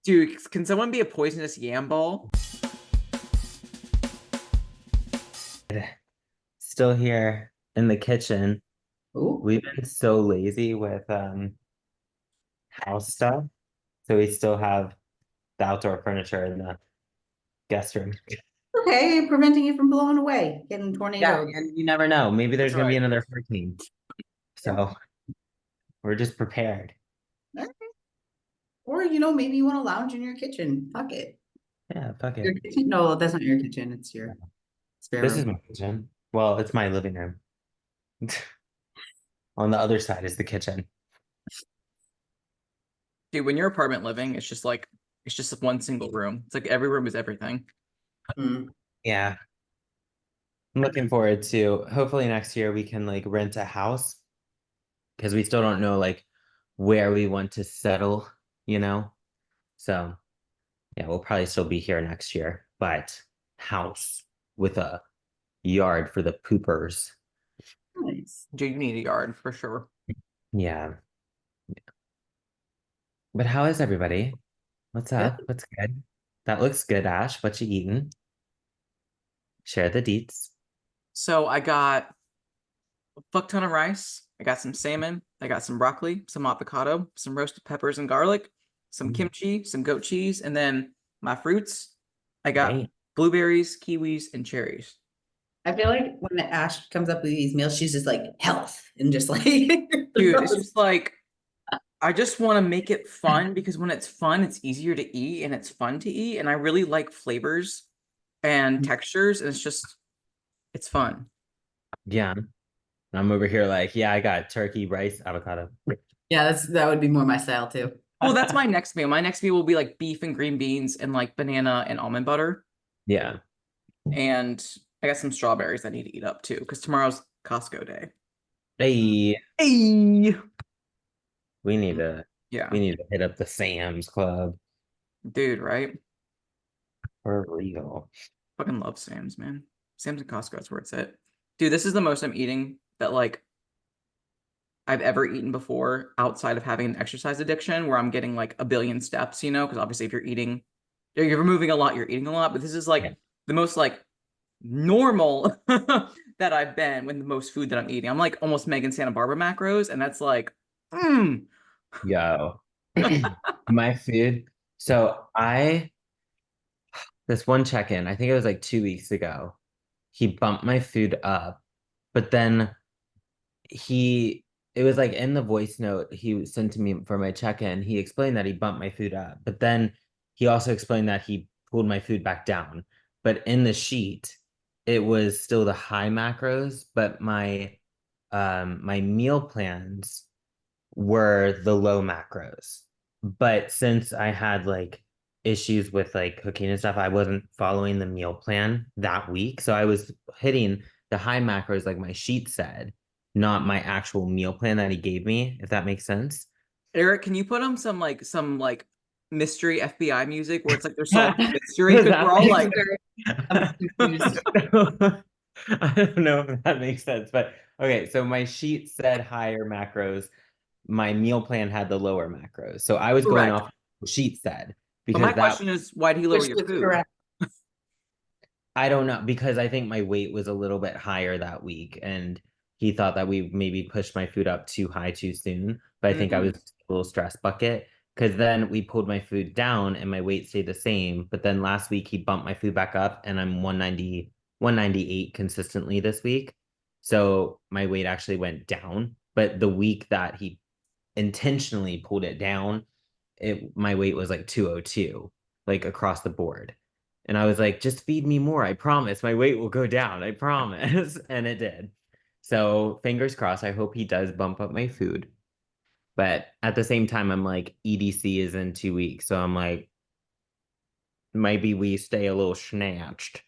Dude, can someone be a poisonous yam ball? Still here in the kitchen. Ooh, We've been so lazy with house stuff. So we still have the outdoor furniture in the guest room. okay, preventing you from blowing away, getting Yeah, tornadoes. and you never know. Maybe That's there's gonna be right. another hurricane. Yeah. So we're just prepared. All right. Or, maybe you want to lounge in your kitchen. Fuck it. Yeah, fuck Your it. kitchen? No, that's not your kitchen. It's your spare This is room. my kitchen. Well, it's my living room. On the other side is the kitchen. Dude, when you're apartment living, it's just one single room. It's like every room is everything. Mm. Yeah. I'm looking forward to hopefully next year we can like rent a house because we still don't know like where we want to settle, you know? So yeah, we'll probably still be here next year, but house with a yard for the poopers. Nice. Dude, you need a yard for sure. Yeah. But how is everybody? What's Good. up? What's good? That looks good, Ash. What you eating? Share the deets. So I got a fuck ton of rice. I got some salmon. I got some broccoli, some avocado, some roasted peppers and garlic, some Mm, kimchi, some goat cheese, and then my fruits. I got yay. blueberries, kiwis, and cherries. I feel like when Ash comes up with these meals, she's just like health and just like Dude, it's just like I just want to make it fun because when it's fun, it's easier to eat and it's fun to eat. And I really like flavors and textures, and it's fun. Yeah. I'm over here like, yeah, I got turkey, rice, avocado. yeah, that would be more my style too. Well, that's my next meal. My next meal will be like beef and green beans and like banana and almond butter. Yeah. And I got some strawberries I need to eat up too, because tomorrow's Costco day. Hey, Hey. we need to Yeah, we need to hit up the Sam's Club dude, right? for real. Fucking love Sam's, man. Sam's and Costco, that's where it's at. Dude, this is the most I'm eating that like I've ever eaten before outside of having an exercise addiction where I'm getting like a billion steps, because obviously if you're eating, you're removing a lot, you're eating a lot, but this is Yeah. like the most like normal that I've been with the most food that I'm eating. I'm like almost Megan Santa Barbara macros, and that's like, mm. Yo. My food. So this one check-in, I think it was like 2 weeks ago, he bumped my food up, but then it was like in the voice note he sent to me for my check-in, he explained that he bumped my food up, but then he also explained that he pulled my food back down. But in the sheet, it was still the high macros, but my meal plans were the low macros. But since I had like issues with like cooking and stuff, I wasn't following the meal plan that week. So I was hitting the high macros like my sheet said, not my actual meal plan that he gave me, if that makes sense. Eric, can you put on some mystery FBI music where it's like they're solving a mystery Does because that we're all make like, sense? I'm confused. I don't know if that makes sense, but okay. So my sheet said higher macros. My meal plan had the lower macros. So I was going correct. off what the sheet said But my because that question is, why do you lower Which your was food? correct. I don't know because I think my weight was a little bit higher that week and he thought that we maybe pushed my food up too high too soon. But I think I was Mm. a little stress bucket because then we pulled my food down and my weight stayed the same. But then last week he bumped my food back up and I'm 190, 198 consistently this week. So my weight actually went down. But the week that he intentionally pulled it down, my weight was like 202, like across the board. And I was like, just feed me more. I promise my weight will go down. I promise. And it did. So fingers crossed. I hope he does bump up my food. But at the same time, I'm like, EDC is in 2 weeks. So I'm like, maybe we stay a little snatched.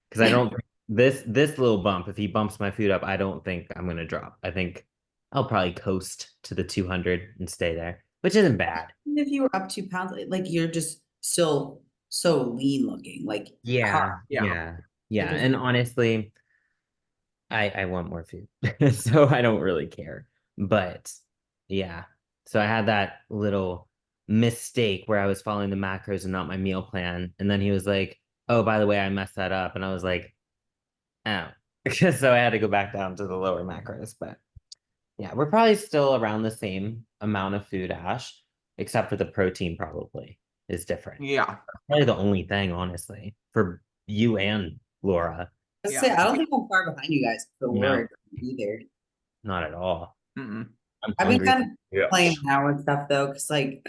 Because I don't this little bump, if he bumps my food up, I don't think I'm gonna drop. I think I'll probably coast to the 200 and stay there, which isn't bad. If you were up 2 pounds, like you're just still so lean looking, like Yeah, Yeah. yeah, yeah. like there's And honestly, I want more food. So I don't really care. But yeah. So I had that little mistake where I was following the macros and not my meal plan. And then he was like, oh, by the way, I messed that up. And I was like, oh. So I had to go back down to the lower macros. But yeah, we're probably still around the same amount of food, Ash, except for the protein probably is different. Yeah. Probably the only thing, honestly, for you and Laura. Let's Yeah. say I don't think I'm far behind you guys for No. work either. Not at all. Mm-mm. I'm I've been hungry. kind of Yeah. playing now with stuff though, because like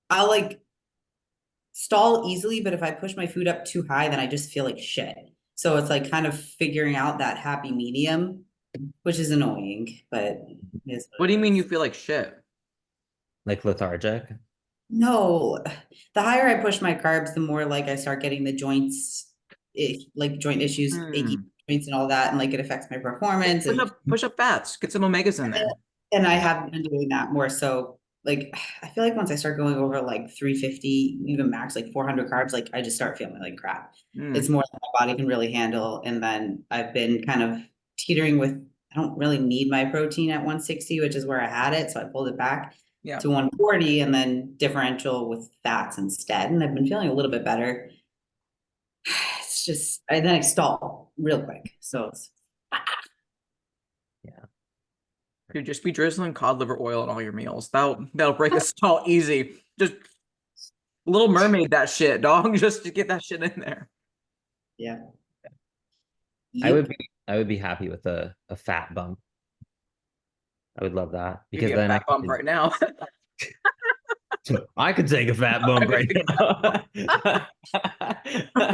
I'll like stall easily, but if I push my food up too high, then I just feel like shit. So it's like kind of figuring out that happy medium, which is annoying, but it is What do you it mean is. you feel like shit? Like lethargic. No, the higher I push my carbs, the more like I start getting the joints, like joint issues, achy Hmm. joints and all that, and like it affects my performance. Push up fats. Get some omegas in there. And I have been doing that more so. Like I feel like once I start going over like 350, even max like 400 carbs, like I just start feeling like crap. Mm. It's more than my body can really handle. And then I've been kind of teetering with I don't really need my protein at 160, which is where I had it. So I pulled it back Yeah. to 140 and then differential with fats instead. And I've been feeling a little bit better. It's just I then I stall real quick. So it's Dude, just be drizzling cod liver oil in all your meals. That'll break a stall easy. Just Little Mermaid that shit, dog. Just to get that shit in there. yeah. I Yep. would be happy with a fat bump. I would love that Give because you a then fat bump right now. I could take a fat bump right now.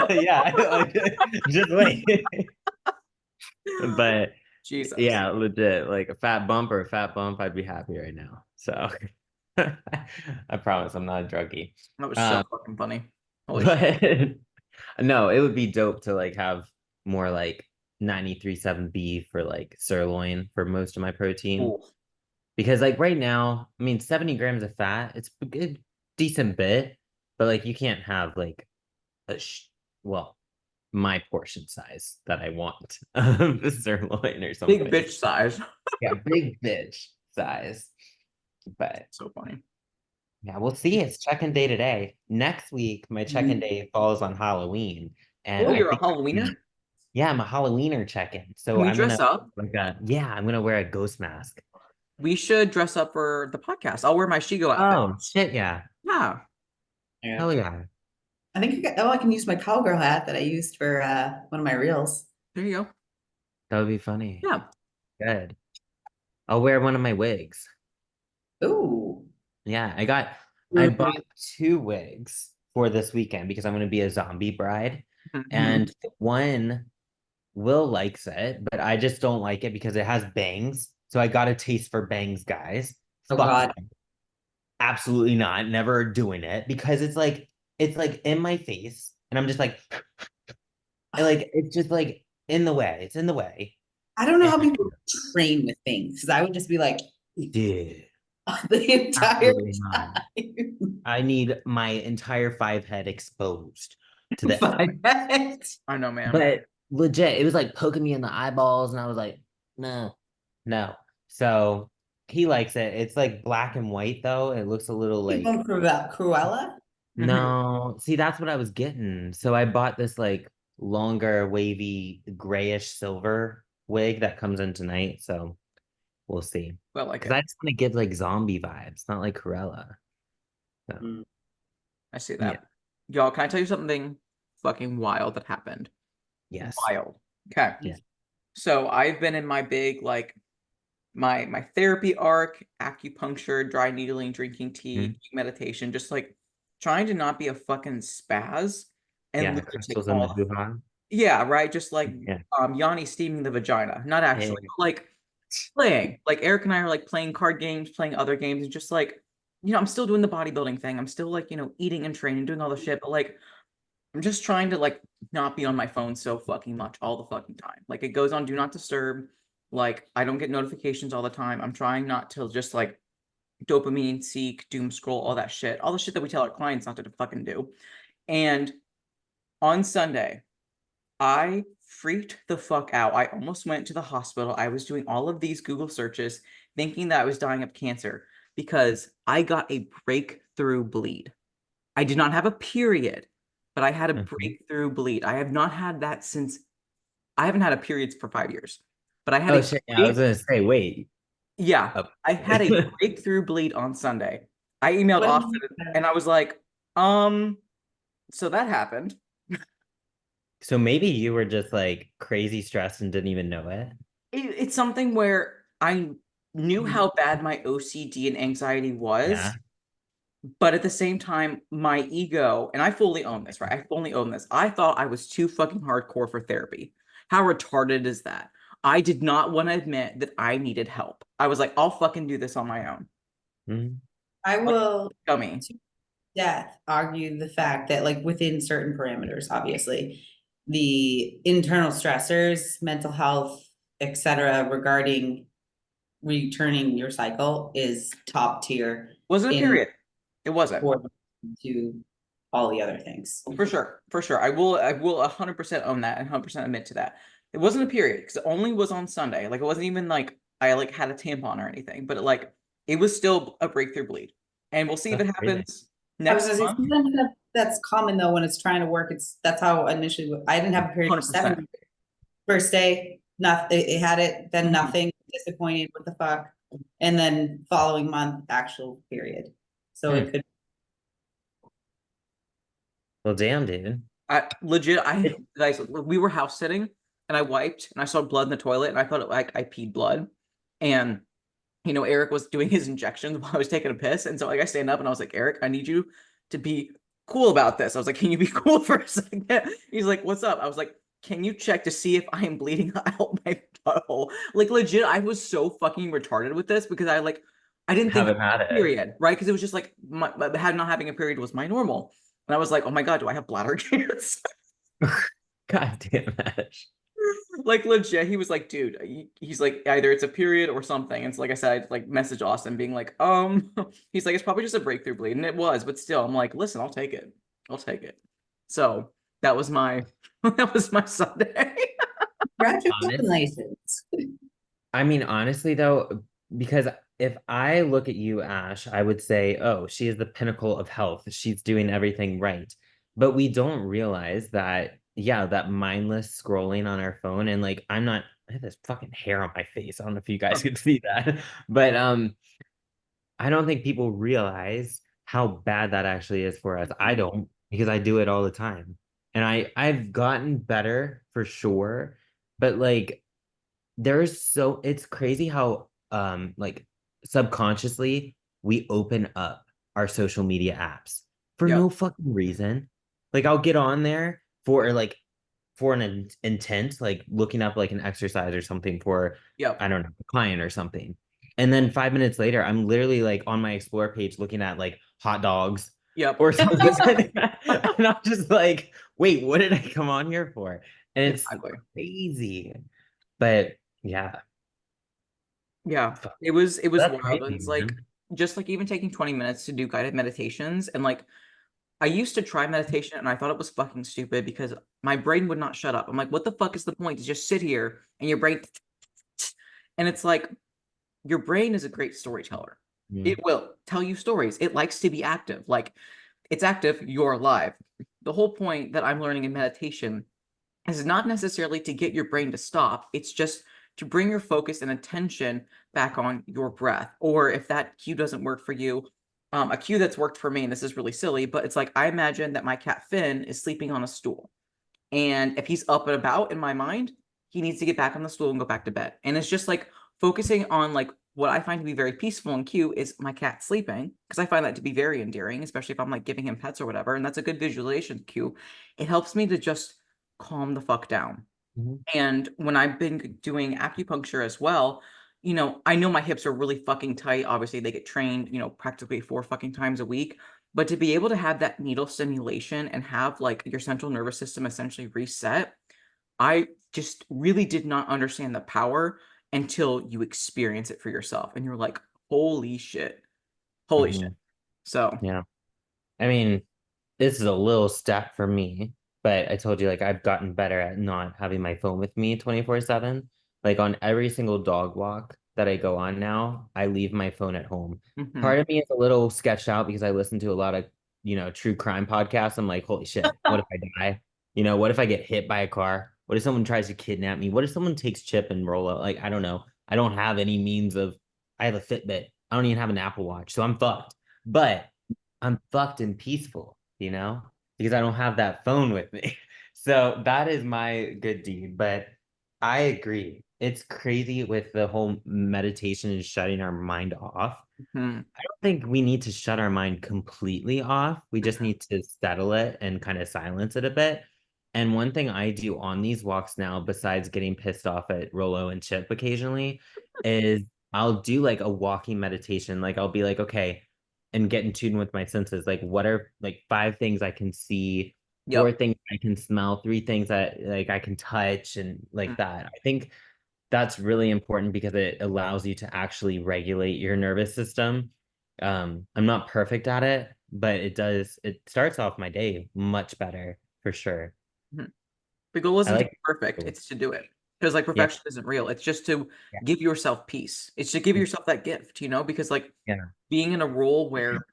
Yeah, like, just wait. But Jesus. yeah, legit, like a fat bump or a fat bump, I'd be happy right now. So I promise I'm not a druggie. That was so fucking funny. Holy shit. But no, it would be dope to like have more like 93.7 beef or like sirloin for most of my protein. Ooh. Because like right now, I mean, 70 grams of fat, it's a good, decent bit, but like you can't have like well, my portion size that I want of the sirloin or something. Big bitch size. Yeah, big bitch size. But So funny. yeah, we'll see. It's check-in day today. Next week, my check-in day falls on Halloween. And Oh, I you're a think Halloweener? yeah, I'm a Halloweener check-in. So Can we I'm gonna dress up? I'm gonna wear a ghost mask. We should dress up for the podcast. I'll wear my Shigo outfit. Oh shit, yeah. Yeah. Yeah. Hell yeah. I think I can use my cowgirl hat that I used for one of my reels. There you go. That would be funny. Yeah. Good. I'll wear one of my wigs. Ooh. Yeah, I bought 2 wigs for this weekend because I'm gonna be a zombie bride. Mhm. And one Will likes it, but I just don't like it because it has bangs. So I got a taste for bangs, guys. Oh Fuck God. them. Absolutely not. Never doing it because it's like in my face, and I'm just like, like it's just like in the way. It's in the way. I don't know how And people train with things because I would just be like dude, the entire absolutely not. time. I need my entire 5 head exposed to the Five minutes. I know, man. but legit, it was like poking me in the eyeballs, and I was like, no, no. So he likes it. It's like black and white though. It looks a little You like going Cruella? no. See, that's what I was getting. So I bought this like longer, wavy, grayish silver wig that comes in tonight. So we'll see. Well, like Because I just want to give like zombie vibes, not like Cruella. So, I see yeah. that. Y'all, can I tell you something fucking wild that happened? Yes. Wild. Okay. Yeah. So I've been in my big like my therapy arc, acupuncture, dry needling, drinking tea, meditation, just like trying to not be a fucking spaz and Yeah. literally take Crystals in the all hoo-ha. yeah, right. Just like Yeah. Yanni steaming the vagina. Not actually, Hey. but like playing. Like Eric and I are like playing card games, playing other games, and just like, I'm still doing the bodybuilding thing. I'm still like, eating and training, doing all the shit, but like I'm just trying to like not be on my phone so fucking much all the fucking time. Like it goes on do not disturb. Like I don't get notifications all the time. I'm trying not to just like dopamine seek, doom scroll, all that shit. All the shit that we tell our clients not to fucking do. And on Sunday, I freaked the fuck out. I almost went to the hospital. I was doing all of these Google searches thinking that I was dying of cancer. because I got a breakthrough bleed. I did not have a period, but I had a breakthrough bleed. I have not had that since I haven't had a period for 5 years, but I had Oh a shit! Yeah, I was gonna say, wait. yeah, Oh. I had a breakthrough bleed on Sunday. I emailed What Austin and I was like, so that happened. So maybe you were just like crazy stressed and didn't even know it. It's something where I knew Mm. how bad my OCD and anxiety was, Yeah. but at the same time, my ego, and I fully own this, right? I fully own this. I thought I was too fucking hardcore for therapy. How retarded is that? I did not want to admit that I needed help. I was like, I'll fucking do this on my own. Mhm. I will Dummy. to death argue the fact that, like, within certain parameters, obviously, the internal stressors, mental health, etc., regarding returning your cycle is top tier Wasn't a in period. It wasn't. for to all the other things. For sure. For sure. I will 100% own that and 100% admit to that. It wasn't a period because it only was on Sunday. Like it wasn't even like I like had a tampon or anything, but it was still a breakthrough bleed. And we'll see if That's it crazy. happens I was next gonna say, month. sometimes that's common though when it's trying to work. That's how initially I didn't have a period for 7 100%. weeks. First day, nothing. It had it, then Mhm. nothing. Disappointed. What the fuck? And then following month, actual period. So it could. Well, damn, dude. I legit I guys we were house sitting and I wiped and I saw blood in the toilet and I thought I peed blood. And Eric was doing his injections while I was taking a piss. And so like I stand up and I was like, Eric, I need you to be cool about this. I was like, can you be cool for a second? He's like, what's up? I was like, can you check to see if I am bleeding out my butthole? Like legit, I was so fucking retarded with this because I didn't think Haven't had it. period, right? Because it was just like not having a period was my normal. And I was like, oh my God, do I have bladder cancer? God damn it. Like legit, he was like, dude, he's like, either it's a period or something. And so, like I said, I'd like message Austin being like, he's like, it's probably just a breakthrough bleed. And it was, but still, I'm like, listen, I'll take it. I'll take it. So that was my that was my Sunday. Congratulations. I mean, honestly, though, because if I look at you, Ash, I would say, oh, she is the pinnacle of health. She's doing everything right. But we don't realize that, yeah, that mindless scrolling on our phone and like, I have this fucking hair on my face. I don't know if you guys could see that, but I don't think people realize how bad that actually is for us. I don't, because I do it all the time. And I've gotten better for sure, but like it's crazy how like subconsciously we open up our social media apps for Yeah. no fucking reason. Like I'll get on there for an intent, like looking up like an exercise or something for, Yep. I don't know, a client or something. And then 5 minutes later, I'm literally like on my explore page looking at like hot dogs Yep. or something. And I'm just like, wait, what did I come on here for? And it's Exactly. crazy. But yeah, Yeah. It was that's wild. crazy, It's like man. just like even taking 20 minutes to do guided meditations and like I used to try meditation and I thought it was fucking stupid because my brain would not shut up. I'm like, what the fuck is the point to just sit here and your brain and it's like your brain is a great storyteller. Mm. It will tell you stories. It likes to be active. Like it's active, you're alive. The whole point that I'm learning in meditation is not necessarily to get your brain to stop. It's just to bring your focus and attention back on your breath. Or if that cue doesn't work for you, a cue that's worked for me, and this is really silly, but it's like I imagine that my cat Finn is sleeping on a stool. And if he's up and about in my mind, he needs to get back on the stool and go back to bed. And it's just like focusing on like what I find to be very peaceful and cute is my cat sleeping because I find that to be very endearing, especially if I'm like giving him pets or whatever. And that's a good visualization cue. It helps me to just calm the fuck down. Mhm. And when I've been doing acupuncture as well, I know my hips are really fucking tight. Obviously, they get trained, practically 4 fucking times a week. But to be able to have that needle stimulation and have like your central nervous system essentially reset, I just really did not understand the power until you experience it for yourself. And you're like, holy shit. Holy shit. Mhm. So, Yeah. I mean, this is a little step for me, but I told you like I've gotten better at not having my phone with me 24/7. Like on every single dog walk, that I go on now, I leave my phone at home. Mhm. Part of me is a little sketched out because I listen to a lot of, true crime podcasts. I'm like, holy shit, what if I die? What if I get hit by a car? What if someone tries to kidnap me? What if someone takes chip and roll out? Like, I don't know. I don't have any means of, I have a Fitbit. I don't even have an Apple Watch. So I'm fucked. But I'm fucked and peaceful, because I don't have that phone with me. So that is my good deed. But I agree. It's crazy with the whole meditation and shutting our mind off. Mhm. I don't think we need to shut our mind completely off. We just need to settle it and kind of silence it a bit. And one thing I do on these walks now, besides getting pissed off at Rolo and Chip occasionally, is I'll do like a walking meditation. Like I'll be like, okay, and get in tune with my senses. Like, what are like 5 things I can see, 4 Yep. things I can smell, 3 things that like I can touch, and like Mm. that. I think that's really important because it allows you to actually regulate your nervous system. I'm not perfect at it, but it starts off my day much better for sure. Mhm. The goal I isn't to like be perfect, it's to do it. Because like yeah, perfection isn't real. It's just to yeah, give yourself peace. It's to give yourself that gift, because like yeah. being in a role where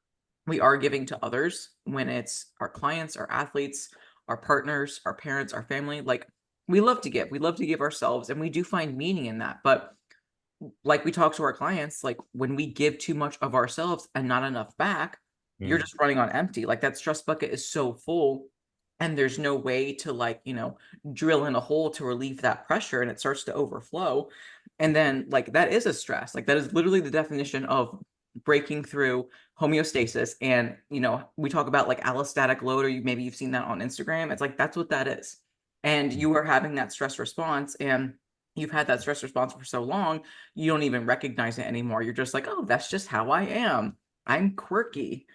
we are giving to others, when it's our clients, our athletes, our partners, our parents, our family, like we love to give. We love to give ourselves and we do find meaning in that. But like we talk to our clients, like when we give too much of ourselves and not enough back, you're Mm. just running on empty. Like that stress bucket is so full and there's no way to like, drill in a hole to relieve that pressure and it starts to overflow. And then like that is a stress. Like that is literally the definition of breaking through homeostasis. And we talk about like allostatic load, or maybe you've seen that on Instagram. It's like that's what that is. And you are having that stress response and you've had that stress response for so long you don't even recognize it anymore. You're just like, oh, that's just how I am. I'm quirky.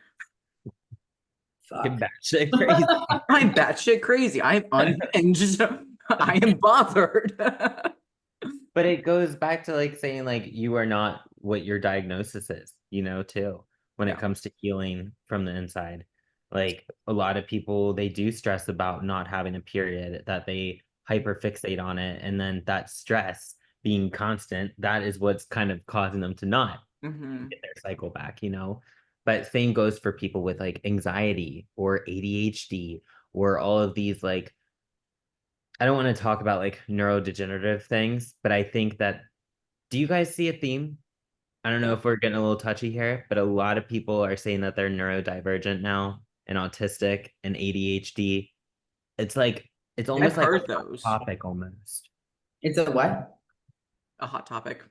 Fuck. Get batshit crazy. I'm batshit crazy. I'm unhinged. I am bothered. But it goes back to like saying like you are not what your diagnosis is, too, when it Yeah. comes to healing from the inside. Like a lot of people, they do stress about not having a period, that they hyperfixate on it. And then that stress being constant, that is what's kind of causing them to not Hmm. get their cycle back. But same goes for people with like anxiety or ADHD or all of these like I don't want to talk about like neurodegenerative things, but I think that do you guys see a theme? I don't know Yeah. if we're getting a little touchy here, but a lot of people are saying that they're neurodivergent now and autistic and ADHD. It's like it's I've almost like a heard hot those. topic almost. It's a what? A hot topic.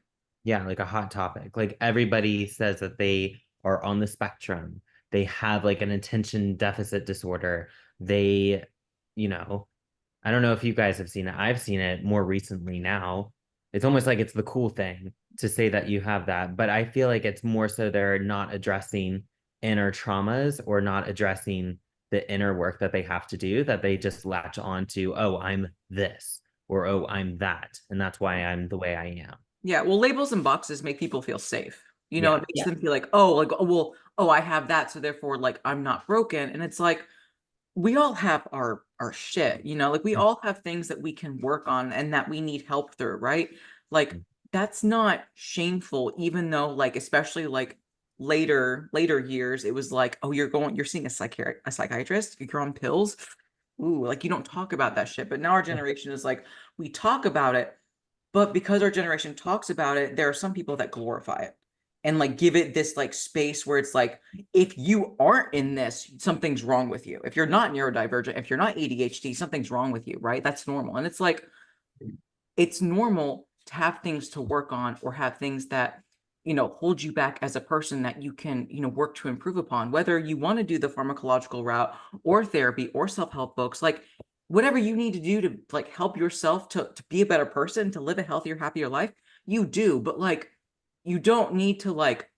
Yeah, like a hot topic. Like everybody says that they are on the spectrum. They have like an attention deficit disorder. They, you know, I don't know if you guys have seen it. I've seen it more recently now. It's almost like it's the cool thing to say that you have that. But I feel like it's more so they're not addressing inner traumas or not addressing the inner work that they have to do, that they just latch on to, oh, I'm this or oh, I'm that. And that's why I'm the way I am. Yeah. Well, labels and boxes make people feel safe. Yeah. It makes Yeah. them feel like, oh, like, oh, well, oh, I have that. So therefore, like, I'm not broken. And it's like, we all have our shit, like we all have things that we can work on and that we need help through, right? Like that's not shameful, even though like especially like later years, it was like, oh, you're seeing a psychiatrist, you're on pills. Ooh, like you don't talk about that shit. But now our generation is like, we talk about it, but because our generation talks about it, there are some people that glorify it and like give it this like space where it's like, if you aren't in this, something's wrong with you. If you're not neurodivergent, if you're not ADHD, something's wrong with you, right? That's normal. And it's like, it's normal to have things to work on or have things that, hold you back as a person that you can, work to improve upon, whether you want to do the pharmacological route or therapy or self-help books, like whatever you need to do to like help yourself to be a better person, to live a healthier, happier life, you do. But like, you don't need to like,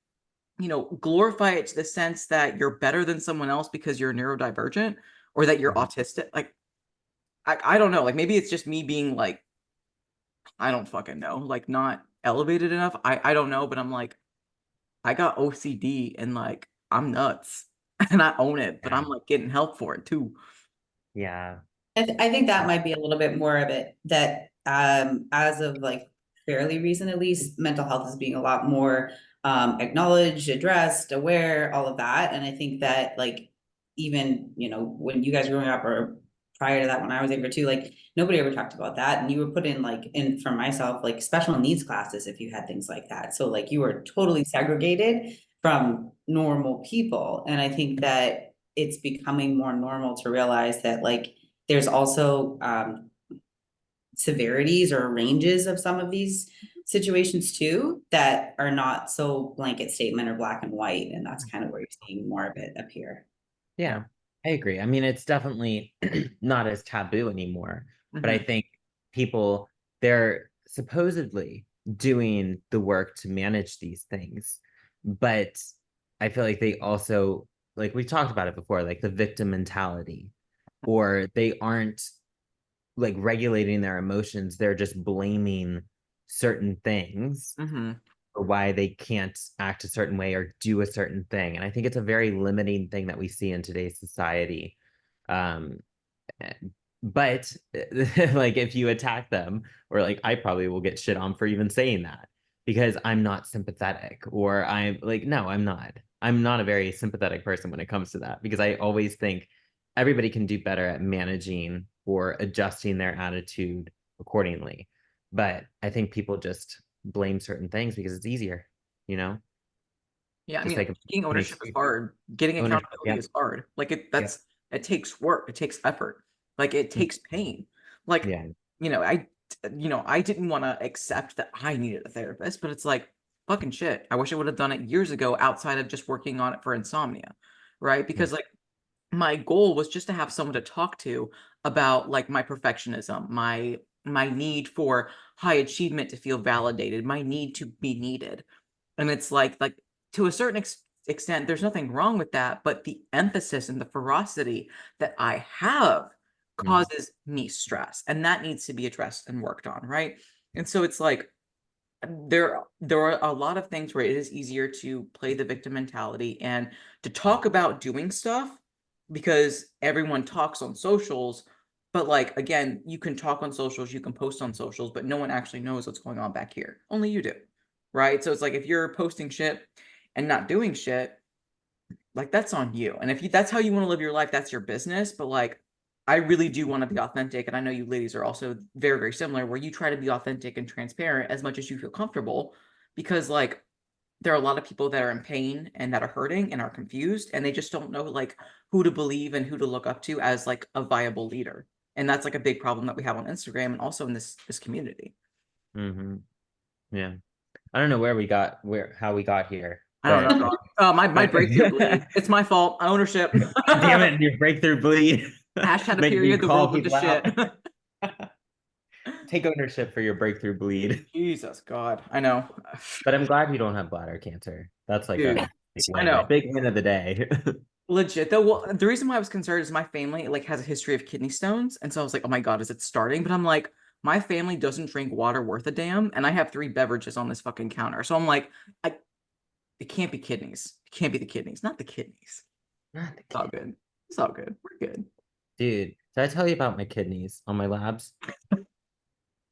glorify it to the sense that you're better than someone else because you're neurodivergent or that you're autistic. Like, I don't know. Like maybe it's just me being like, I don't fucking know, like not elevated enough. I don't know, but I'm like, I got OCD and like I'm nuts and I own it, but Yeah. I'm like getting help for it too. Yeah. I think that might be a little bit more of it that as of like fairly recent, at least, mental health is being a lot more acknowledged, addressed, aware, all of that. And I think that like even, you know, when you guys were growing up or prior to that when I was younger too, like nobody ever talked about that. And you were put in like in for myself, like special needs classes if you had things like that. So like you were totally segregated from normal people. And I think that it's becoming more normal to realize that like there's also severities or ranges of some of these situations too that are not so blanket statement or black and white. And that's kind of where you're seeing more of it appear. Yeah, I agree. I mean, it's definitely not as taboo anymore, but I Mhm. think people, they're supposedly doing the work to manage these things, but I feel like they also, like we talked about it before, like the victim mentality, or they aren't like regulating their emotions, they're just blaming certain things Mhm. or why they can't act a certain way or do a certain thing. And I think it's a very limiting thing that we see in today's society. Um, but like if you attack them, or like I probably will get shit on for even saying that because I'm not sympathetic, or I'm like, no, I'm not. I'm not a very sympathetic person when it comes to that because I always think everybody can do better at managing or adjusting their attitude accordingly. But I think people just blame certain things because it's easier, you know? Yeah, I Just mean, like taking an ownership is excuse. hard. Getting Ownership. accountability Yeah. is hard. Like Yeah. it takes work, it takes effort. Like it takes pain. Like, Yeah. you know, I didn't want to accept that I needed a therapist, but it's like fucking shit. I wish I would have done it years ago outside of just working on it for insomnia, right? Yeah. Because like my goal was just to have someone to talk to about like my perfectionism, my need for high achievement to feel validated, my need to be needed. And it's like to a certain extent, there's nothing wrong with that, but the emphasis and the ferocity that I have Mm. causes me stress, and that needs to be addressed and worked on, right? And so it's like there are a lot of things where it is easier to play the victim mentality and to talk about doing stuff because everyone talks on socials, but like again, you can talk on socials, you can post on socials, but no one actually knows what's going on back here. Only you do. Right? So it's like if you're posting shit and not doing shit, like that's on you. And if you that's how you want to live your life, that's your business. But like I really do want to be authentic. And I know you ladies are also very, very similar, where you try to be authentic and transparent as much as you feel comfortable. Because like there are a lot of people that are in pain and that are hurting and are confused and they just don't know like who to believe and who to look up to as like a viable leader. And that's like a big problem that we have on Instagram and also in this community. Mm-hmm. Yeah. I don't know how we got here, I don't know, but dog. My breakthrough bleed. It's my fault. Ownership. damn it, your breakthrough bleed. Hashtag a Make me period, the call world with the people shit. out. Take ownership for your breakthrough bleed. Jesus God. I know. But I'm glad you don't have bladder cancer. That's like Dude, a big I win. know. Big win of the day. Legit though. Well, the reason why I was concerned is my family like has a history of kidney stones. And so I was like, oh my God, is it starting? But I'm like, my family doesn't drink water worth a damn, and I have 3 beverages on this fucking counter. So I'm like, it can't be kidneys. It can't be the kidneys, not the kidneys. Not the It's all kid. good. It's all good. We're good. Dude, did I tell you about my kidneys on my labs?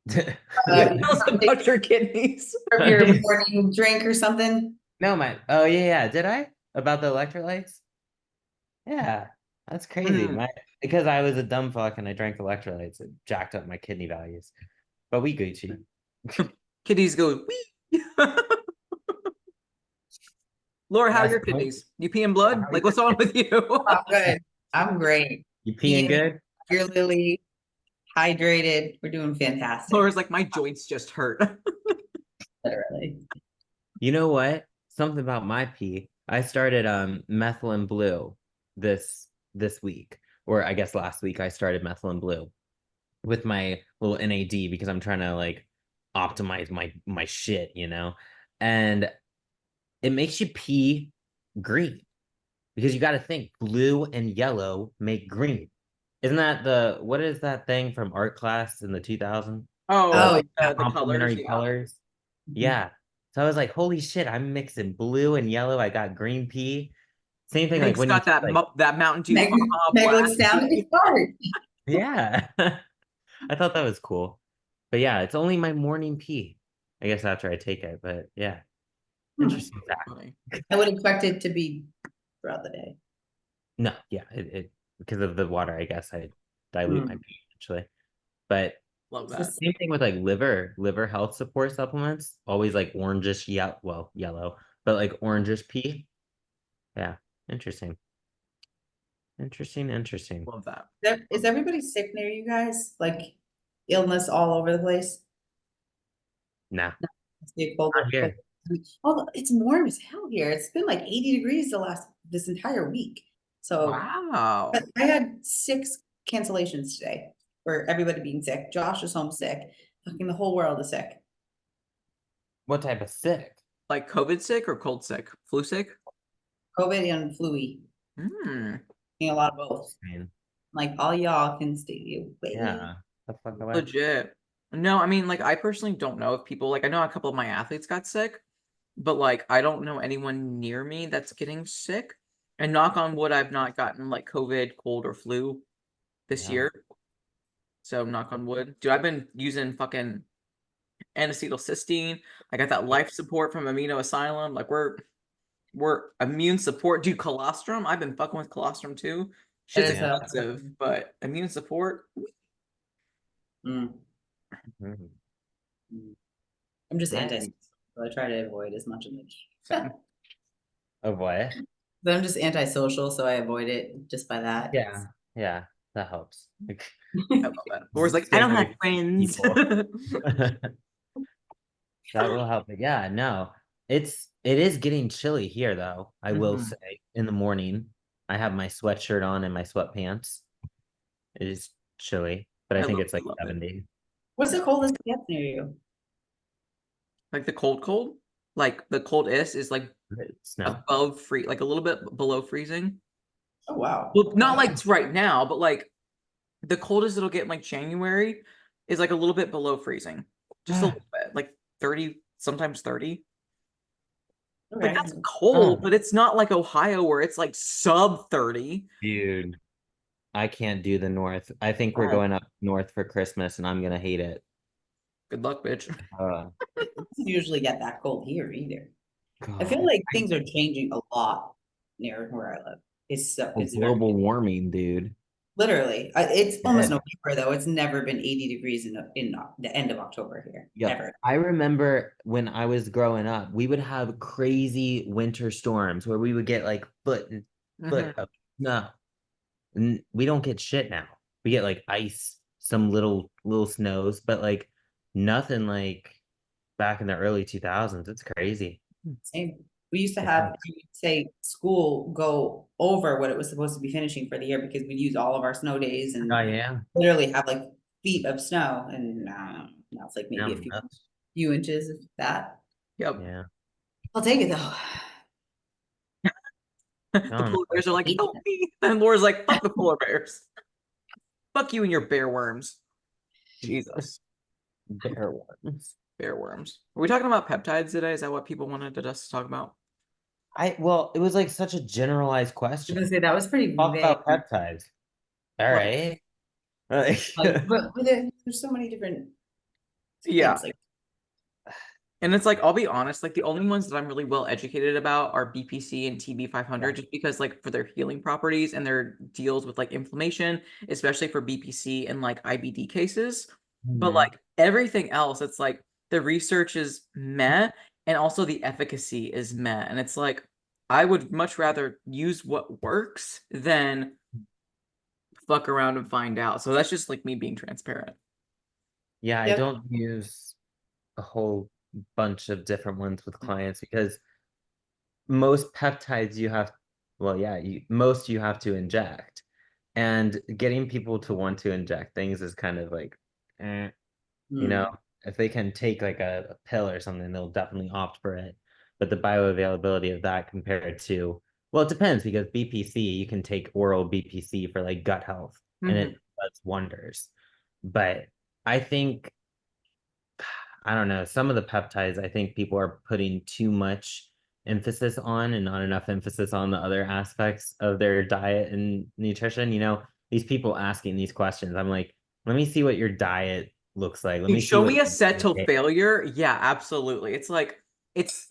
Yeah, Uh, tell us about your kidneys. from your morning drink or something. No, oh yeah. Did I? About the electrolytes? Yeah, that's crazy. Mm. Because I was a dumb fuck and I drank electrolytes, it jacked up my kidney values. But we Gucci. Kidneys go wee. Laura, how are That's your kidneys? You peeing blood? Like, what's on with you? I'm good. I'm great. you peeing Eating good? regularly, hydrated. We're doing fantastic. Laura's like, my joints just hurt. Literally. You know what? Something about my pee. I started methylene blue this week, or I guess last week I started methylene blue with my little NAD because I'm trying to like optimize my shit, you know? And it makes you pee green because you got to think blue and yellow make green. Isn't that what is that thing from art class in the 2000s? Oh, Oh, The like yeah. the colors, complementary yeah. colors. Mhm. Yeah. So I was like, holy shit, I'm mixing blue and yellow. I got green pee. Same thing like Meg's when you got that like, that Mountain Dew Meg, Meg black looks down to be tea. smart. yeah. I thought that was cool. But yeah, it's only my morning pee. I guess after I take it, but yeah. Hmm. Interesting fact. Funny. I would expect it to be throughout the day. No, yeah, it because of the water, I guess I dilute my pee actually. But Love It's that. just- same thing with like liver health support supplements. Always like orangish, yellow, but like orangish pea. Yeah, interesting. Interesting. Love that. Is everybody sick near you guys? Like illness all over the place? Nah, It's the cold. not here. Oh, it's warm as hell here. It's been like 80 degrees this entire week. So Wow. but I had 6 cancellations today for everybody being sick. Josh is home sick. Fucking the whole world is sick. What type of sick? Like COVID sick or cold sick? Flu sick? COVID and flu-y. Hmm. A lot of both. I mean, Like all y'all can stay away. yeah. The fuck away. Legit. No, I mean, like, I personally don't know if people, like, I know a couple of my athletes got sick, but, like, I don't know anyone near me that's getting sick. And knock on wood, I've not gotten, like, COVID, cold, or flu this Yeah. year. So, knock on wood. Dude, I've been using fucking N-acetylcysteine. I got that life support from Amino Asylum. Like, we're immune support. Dude, colostrum. I've been fucking with colostrum, too. Shit's That is expensive, but immune support. Mm. Mhm. I'm just I- anti, so I try to avoid as much of it. Same. Of what? But I'm just antisocial, so I avoid it just by that. Yeah, that helps. Like, I love that. Laura's like, I don't have friends. people. That will help. But yeah, no. It is getting chilly here though. I will Mhm. say in the morning. I have my sweatshirt on and my sweatpants. It is chilly, but I think it's like love it. 70. What's the coldest it gets near you? Like the cold, like the coldest is like Snow. above like a little bit below freezing. Oh wow. Well, not like right now, but like the coldest it'll get in like January is like a little bit below freezing, just a little bit, like 30, sometimes 30. Like Okay. that's cold, but it's not like Ohio where it's like sub 30. Dude, I can't do the north. I think we're Oh, going up north for Christmas and I'm gonna hate it. good luck, bitch. It doesn't usually get that cold here either. I God. feel like things are changing a lot near where I live. It's very Global warming, dude. literally. It's Yeah. almost November though. It's never been 80 degrees in the end of October here. Yep. Ever. I remember when I was growing up, we would have crazy winter storms where we would get like foot Mhm. of snow. And we don't get shit now. We get like ice, some little snows, but like nothing like back in the early 2000s. It's crazy. Same. We used to It have, does. say, school go over what it was supposed to be finishing for the year because we'd use all of our snow days and Oh yeah. literally have like feet of snow. And now it's like maybe Now a nuts. few inches of that. Yep. Yeah. I'll take it though. I The don't know. polar bears are like, help me. And Laura's like, fuck the polar bears. Fuck you and your bear worms. Jesus. Bear ones. Bear worms. Are we talking about peptides today? Is that what people wanted us to talk about? Well, it was like such a generalized I was question. gonna say that was pretty Talk vague. about peptides. All Like- right. but there's so many different Yeah. things. Like And it's like, I'll be honest, like the only ones that I'm really well educated about are BPC and TB 500, just because like for their healing properties and their deals with like inflammation, especially for BPC and like IBD cases. But Mhm. like everything else, it's like the research is meh and also the efficacy is meh. And it's like, I would much rather use what works than fuck around and find out. So that's just like me being transparent. Yeah, I Yep. don't use a whole bunch of different ones with clients because most peptides you have, well, yeah, most you have to inject. And getting people to want to inject things is kind of like, you know, if they can take like a pill or something, they'll definitely opt for it. But the bioavailability of that compared to, well, it depends because BPC, you can take oral BPC for like gut health and it does wonders. But I think, I don't know, some of the peptides, I think people are putting too much emphasis on and not enough emphasis on the other aspects of their diet and nutrition. You know, these people asking these questions, I'm like, let me see what your diet looks like. Let Dude, me see show what me a set till okay. failure. Yeah, absolutely. It's like it's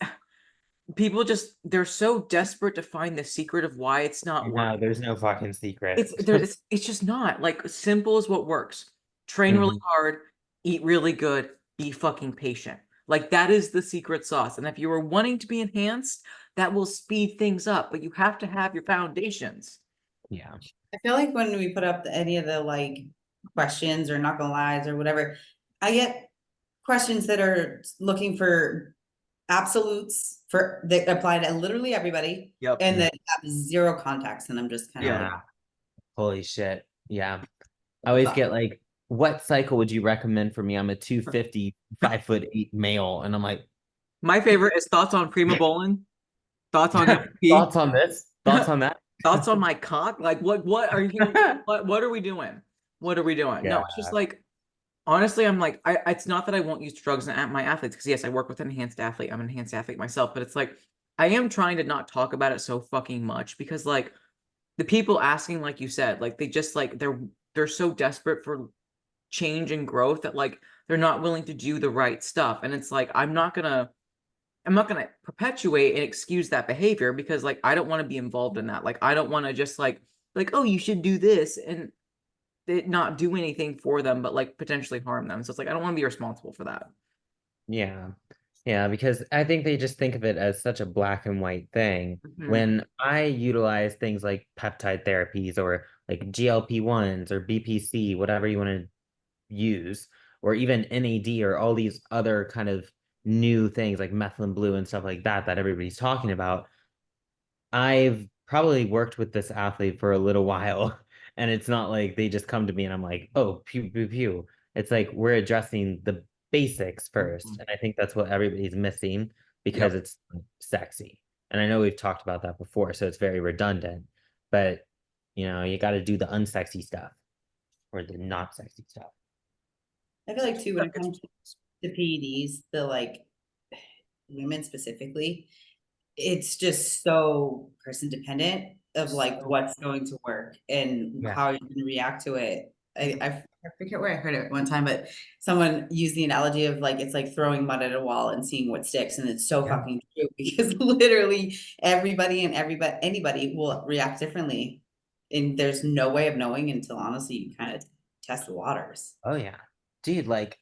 people just they're so desperate to find the secret of why it's not No, working. there's no fucking secret. It's just not like simple as what works. Train really Mhm. hard, eat really good, be fucking patient. Like that is the secret sauce. And if you are wanting to be enhanced, that will speed things up, but you have to have your foundations. Yeah. I feel like when we put up any of the like questions or not gonna lies or whatever, I get questions that are looking for absolutes for that apply to literally everybody Yep. and that have zero context. And I'm just kind of Yeah. like, Yeah. Holy shit. Yeah. I always get like, what cycle would you recommend for me? I'm a 250, 5'8" male. And I'm like, My favorite is thoughts on Primaboling, thoughts on EXP, thoughts on this? Thoughts on that? thoughts on my cock. Like what are you what are we doing? What are we doing? No, Yeah. it's just like honestly, I'm like, it's not that I won't use drugs at my athletes because yes, I work with an enhanced athlete. I'm an enhanced athlete myself, but it's like I am trying to not talk about it so fucking much because like the people asking, like you said, like they just like they're so desperate for change and growth that like they're not willing to do the right stuff. And it's like I'm not gonna perpetuate and excuse that behavior because like I don't want to be involved in that. Like I don't want to just like, oh, you should do this and it not do anything for them, but like potentially harm them. So it's like I don't want to be responsible for that. Yeah. Yeah, because I think they just think of it as such a black and white thing. Mhm. When I utilize things like peptide therapies or like GLP-1s or BPC, whatever you want to use, or even NAD or all these other kind of new things like methylene blue and stuff like that that everybody's talking about, I've probably worked with this athlete for a little while, and it's not like they just come to me and I'm like, oh, pew, pew, pew. It's like we're addressing the basics first. Mhm. And I think that's what everybody's missing because Yep. it's sexy. And I know we've talked about that before, so it's very redundant, but you got to do the unsexy stuff or the not sexy stuff. I feel like too, when it comes to PEDs, the like women specifically, it's just so person dependent of like So what's going to work and Yeah. how you can react to it. I forget where I heard it one time, but someone used the analogy of like it's like throwing mud at a wall and seeing what sticks, and it's so Yeah. fucking true because literally everybody anybody will react differently, and there's no way of knowing until honestly you kind of test the waters. Oh yeah. Dude, like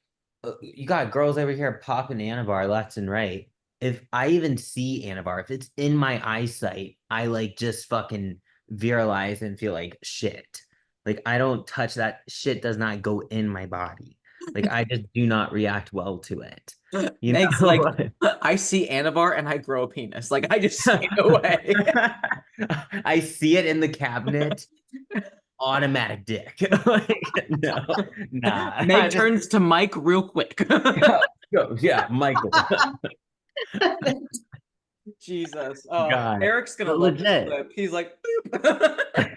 you got girls over here popping Anavar left and right. If I even see Anavar, if it's in my eyesight, I like just fucking viralize and feel like shit. Like I don't touch that shit does not go in my body. Like I just do not react well to it. You Meg's like, know? I see Anavar and I grow a penis. Like I just stay away. I see it in the cabinet, automatic dick. Like, no, nah. I Meg just turns to Mike real quick. yeah, Michael. Jesus. God. Eric's gonna But love this legit. clip. He's like, boop.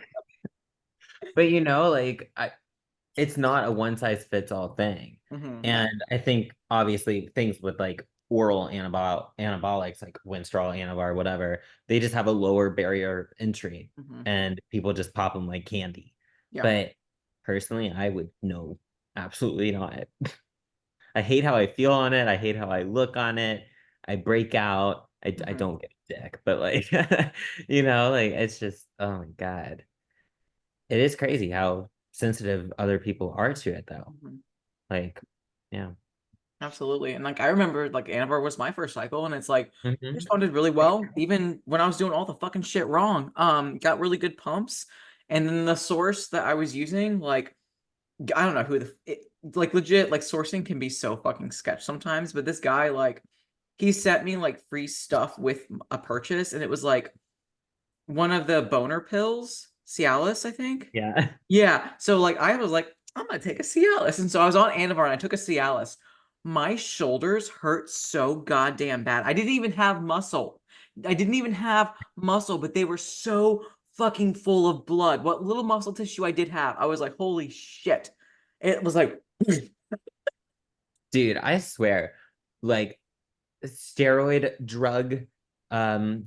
But like it's not a one size fits all thing. Mhm. And I think obviously things with like oral anabolics like Winstrol, Anavar, whatever, they just have a lower barrier entry Mhm. and people just pop them like candy. Yeah. But personally, I would no, absolutely not. I hate how I feel on it. I hate how I look on it. I break out. I Mhm. don't get a dick, but like, like it's just, oh my God. It is crazy how sensitive other people are to it though. Mhm. Like, yeah. Absolutely. And like I remember like Anavar was my first cycle and it's like I Mhm. responded really well even when I was doing all the fucking shit wrong. Got really good pumps and then the source that I was using like I don't know who like legit like sourcing can be so fucking sketch sometimes, but this guy like he sent me like free stuff with a purchase and it was like one of the boner pills, Cialis, I think. Yeah. Yeah. So like I was like, I'm gonna take a Cialis. And so I was on Anavar and I took a Cialis. My shoulders hurt so goddamn bad. I didn't even have muscle. I didn't even have muscle, but they were so fucking full of blood. What little muscle tissue I did have, I was like, holy shit. It was like, Dude, I swear, like steroid drug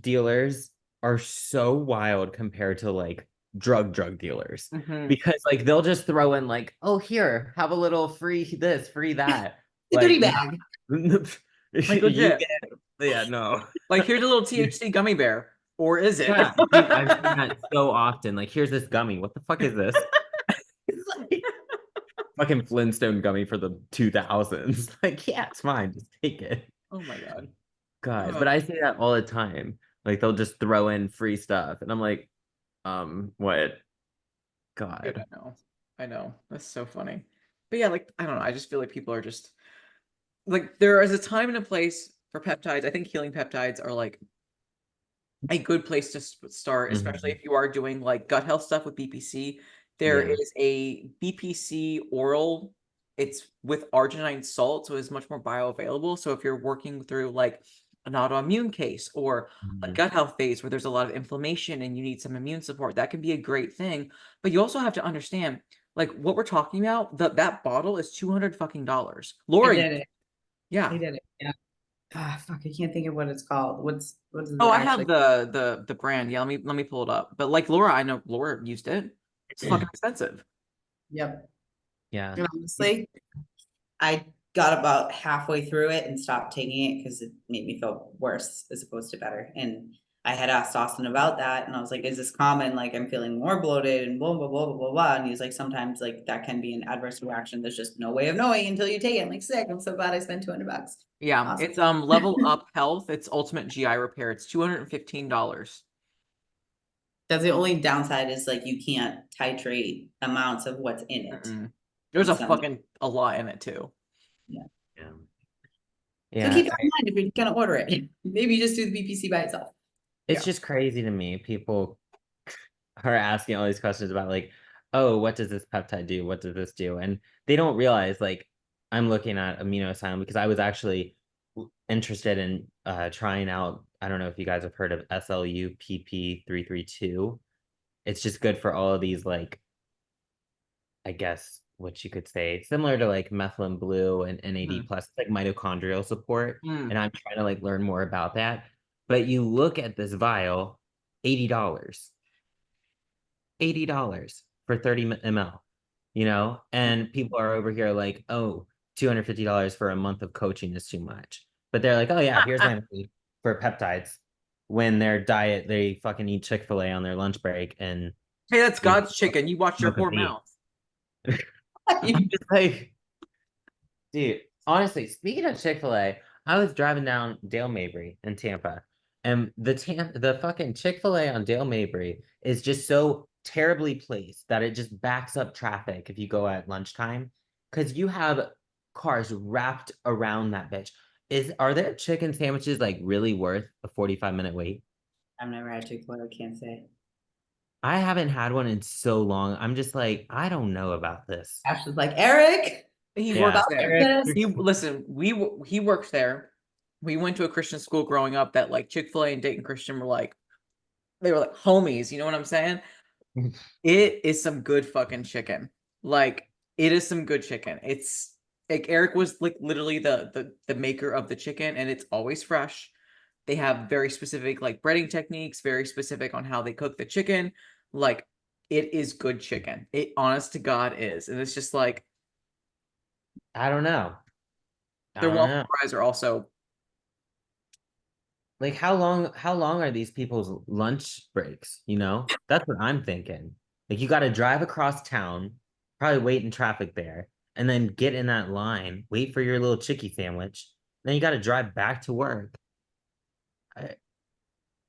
dealers are so wild compared to like drug dealers Mhm. because like they'll just throw in like, oh, here, have a little free this, free that. The goodie Like bag. Like you legit. get, yeah, no. Like here's a little THC gummy bear, or is it? Yeah, dude, I've seen that so often. Like, here's this gummy. What the fuck is this? It's like fucking Flintstone gummy for the 2000s. Like, yeah, it's fine. Just take it. Oh my god. God, Ugh. but I say that all the time. Like, they'll just throw in free stuff, and I'm like, what? Dude, God. I know. I know. That's so funny. But yeah, like I don't know. I just feel like people are just like there is a time and a place for peptides. I think healing peptides are like a good place to start, especially Mhm. if you are doing like gut health stuff with BPC. There Yeah. is a BPC oral. It's with arginine salt, so it's much more bioavailable. So if you're working through like an autoimmune case or a Mhm. gut health phase where there's a lot of inflammation and you need some immune support, that can be a great thing. But you also have to understand, like what we're talking about, that bottle is $200 fucking dollars. I Laura, did it. I yeah. did it. Yeah. Ah, fuck, I can't think of what it's called. What is Oh, it I actually? have the brand. Yeah, let me pull it up. But like Laura, I know Laura used it. It's fucking expensive. Yep. Yeah. And honestly, I got about halfway through it and stopped taking it because it made me feel worse as opposed to better. And I had asked Austin about that, and I was like, "Is this common? Like, I'm feeling more bloated and blah blah blah blah blah blah." And he's like, "Sometimes like that can be an adverse reaction. There's just no way of knowing until you take it." I'm like, "Sick! I'm so glad I spent $200." Yeah, Awesome. it's Level Up Health. It's Ultimate GI Repair. It's $215. That's the only downside is like you can't titrate amounts of what's in it. Mm-mm. There's a It's fucking a lot in it too. yeah. Yeah. So Yeah. keep that in mind if you're gonna order it. Maybe just do the BPC by itself. It's Yeah. just crazy to me. People are asking all these questions about like, oh, what does this peptide do? What does this do? And they don't realize like I'm looking at amino asylum because I was actually interested in trying out. I don't know if you guys have heard of SLU-PP332. It's just good for all of these like, I guess what you could say, similar to like methylene blue and NAD Mhm. plus, like mitochondrial support. Mm. And I'm trying to like learn more about that. But you look at this vial, $80. $80 for 30 ml, you know? And people are over here like, oh, $250 for a month of coaching is too much. But they're like, oh yeah, here's my money for peptides. When their diet, they fucking eat Chick-fil-A on their lunch break and Hey, that's you God's know, chicken. You watch your smoke a poor vape. mouth. I'm just like, dude, honestly, speaking of Chick-fil-A, I was driving down Dale Mabry in Tampa, and the fucking Chick-fil-A on Dale Mabry is just so terribly placed that it just backs up traffic if you go at lunchtime. Because you have cars wrapped around that bitch. Are there chicken sandwiches like really worth a 45-minute wait? I've never had Chick-fil-A, I can't say. I haven't had one in so long. I'm just like, I don't know about this. Ash was like, Eric, He Yeah. works about there. this. He listen. He works there. We went to a Christian school growing up that like Chick-fil-A and Dayton Christian were like they were like homies. You know what I'm saying? It is some good fucking chicken. Like it is some good chicken. It's like Eric was like literally the maker of the chicken, and it's always fresh. They have very specific like breading techniques, very specific on how they cook the chicken. Like it is good chicken. It honest to God is. And it's just like I don't know. I their don't waffle know. fries are also Like how long are these people's lunch breaks, you know? That's what I'm thinking. Like you got to drive across town, probably wait in traffic there, and then get in that line, wait for your little chickie sandwich. Then you got to drive back to work. I,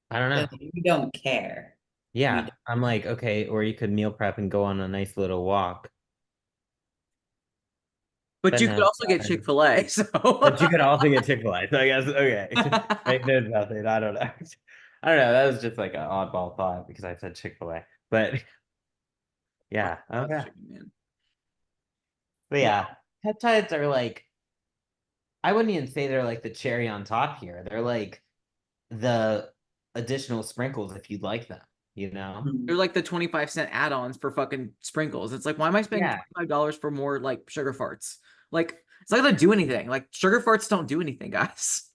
I don't know. We don't care. We Yeah, I'm like, okay, or you could meal prep and go on a nice little walk. but But you could no. also get Chick-fil-A. So But you could also get Chick-fil-A. So I guess okay. Make there's nothing. I don't know. I don't know. That was just like an oddball thought because I said Chick-fil-A. But yeah, God's okay. chicken, man. But Yeah. yeah, peptides are like, I wouldn't even say they're like the cherry on top here. They're like the additional sprinkles if you'd like them, you know? They're like the 25-cent add-ons for fucking sprinkles. It's like, why am I spending Yeah. $25 for more like sugar farts? Like, it's not gonna do anything. Like sugar farts don't do anything, guys.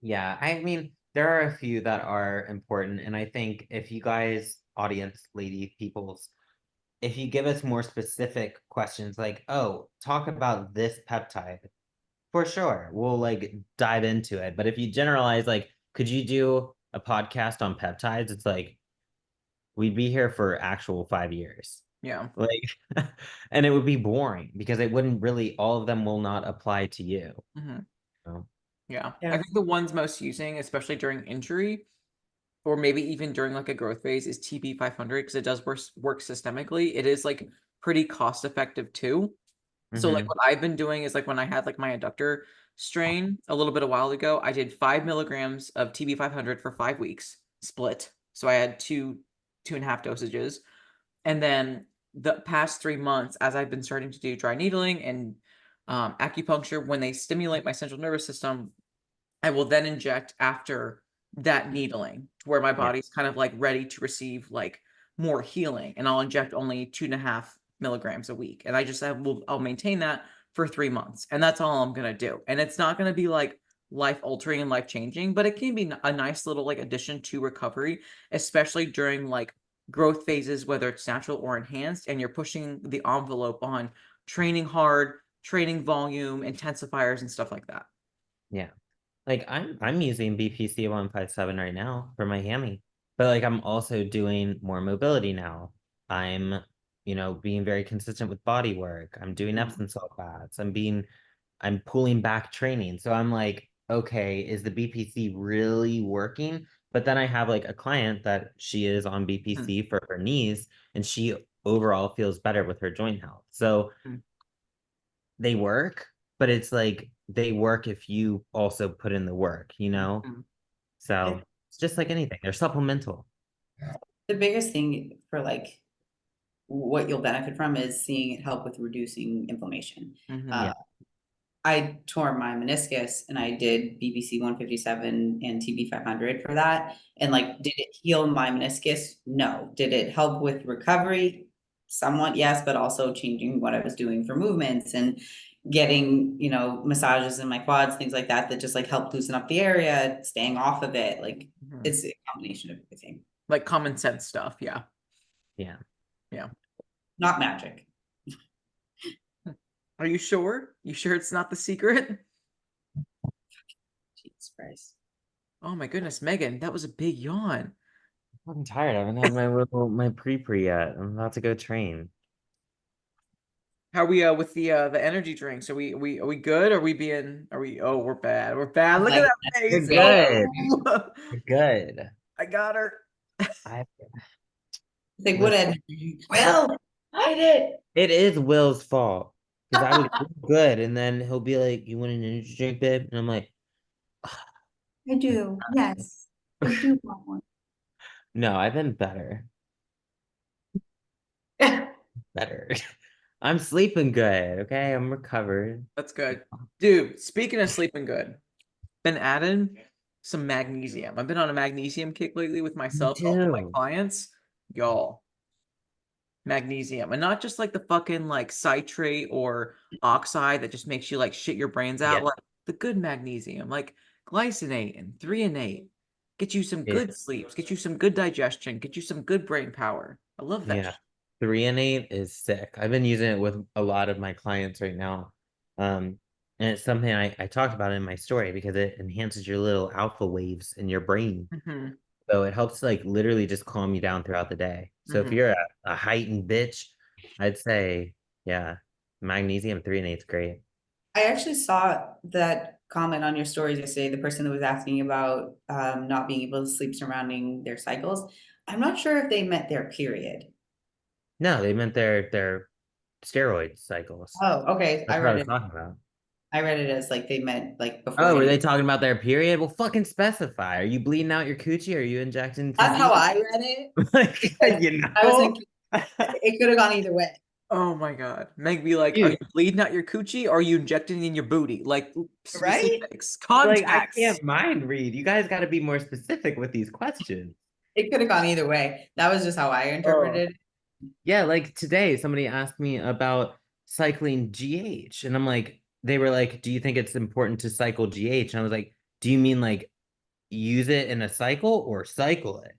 Yeah. I mean, there are a few that are important. And I think if you guys audience lady peoples, if you give us more specific questions like, oh, talk about this peptide, for sure, we'll like dive into it. But if you generalize, like, could you do a podcast on peptides? It's like we'd be here for actual 5 years. Yeah. Like, and it would be boring because it wouldn't really, all of them will not apply to you. Mhm. So, Yeah. Yeah. I think the ones most using, especially during injury, or maybe even during like a growth phase, is TB 500 because it does work systemically. It is like pretty cost effective too. So like mhm. what I've been doing is like when I had like my adductor strain a little bit a while ago, I did 5 milligrams of TB 500 for 5 weeks split. So I had two and a half dosages. And then the past 3 months, as I've been starting to do dry needling and acupuncture, when they stimulate my central nervous system, I will then inject after that needling to where my Yeah. body's kind of like ready to receive like more healing. And I'll inject only 2.5 milligrams a week. And I'll maintain that for 3 months. And that's all I'm gonna do. And it's not gonna be like life altering and life changing, but it can be a nice little like addition to recovery, especially during like growth phases, whether it's natural or enhanced, and you're pushing the envelope on training hard, training volume, intensifiers, and stuff like that. Yeah. Like I'm using BPC 157 right now for my hammy, but like I'm also doing more mobility now. I'm, being very consistent with body work. I'm doing Mhm. Epsom salt baths. I'm pulling back training. So I'm like, okay, is the BPC really working? But then I have like a client that she is on BPC for her knees and she overall feels better with her joint health. So Mhm. they work, but it's like they work if you also put in the work, you know? Mhm. So it's just like anything. They're supplemental. The biggest thing for like what you'll benefit from is seeing it help with reducing inflammation. Mhm. Uh, Yeah. I tore my meniscus and I did BBC 157 and TB 500 for that. And like, did it heal my meniscus? No. Did it help with recovery? Somewhat, yes, but also changing what I was doing for movements and getting, massages in my quads, things like that, that just like help loosen up the area, staying off of it. Like, Mhm. it's a combination of everything. Like common sense stuff. Yeah. Yeah. Yeah. Not magic. Are you sure? You sure it's not the secret? Jesus Christ. Oh my goodness, Megan, that was a big yawn. I'm tired. I haven't had my pre yet. I'm about to go train. How are we with the energy drinks? Are we good? We're bad. We're bad. Look at Like, that We're face. good. Oh, We're good. I got her. I like, what listen, did, well, I did. it is Will's fault. Because I was good. And then he'll be like, you want an energy drink, babe? And I'm like, I do. Yes. I do want one. no, I've been better. Better. I'm sleeping good. Okay. I'm recovered. That's good. Dude, speaking of sleeping good, been adding some magnesium. I've been on a magnesium kick lately with Me myself, also my too. clients. Y'all, magnesium. And not just like the fucking like citrate or oxide that just makes you like shit your brains out. Yeah. Like the good magnesium, like glycinate and threonate. Get you some Yeah. good sleeps, get you some good digestion, get you some good brain power. I love that Yeah. shit. 3 and 8 is sick. I've been using it with a lot of my clients right now. And it's something I talked about in my story because it enhances your little alpha waves in your brain. Mhm, So it helps like literally just calm you down throughout the day. So if mhm. you're a heightened bitch, I'd say, yeah, magnesium 3 and 8 is great. I actually saw that comment on your stories yesterday, the person that was asking about not being able to sleep surrounding their cycles. I'm not sure if they meant their period. No, they meant their steroid cycles. Oh, okay. That's what I was talking about. I read it as like they meant like before Oh, were getting. they talking about their period? Well, fucking specify. Are you bleeding out your coochie? Or are you injecting some That's how pee? I read it. Like, But you I was like, know? it could have gone either way. Oh my God. Meg be like, are you Dude, bleeding out your coochie or are you injecting in your booty? Like Right? specifics, like I context. can't mind read. You guys got to be more specific with these questions. It could have gone either way. That was just how I Oh. interpreted it. Yeah, like today somebody asked me about cycling GH and I'm like they were like, "Do you think it's important to cycle GH?" And I was like, "Do you mean like use it in a cycle or cycle it?"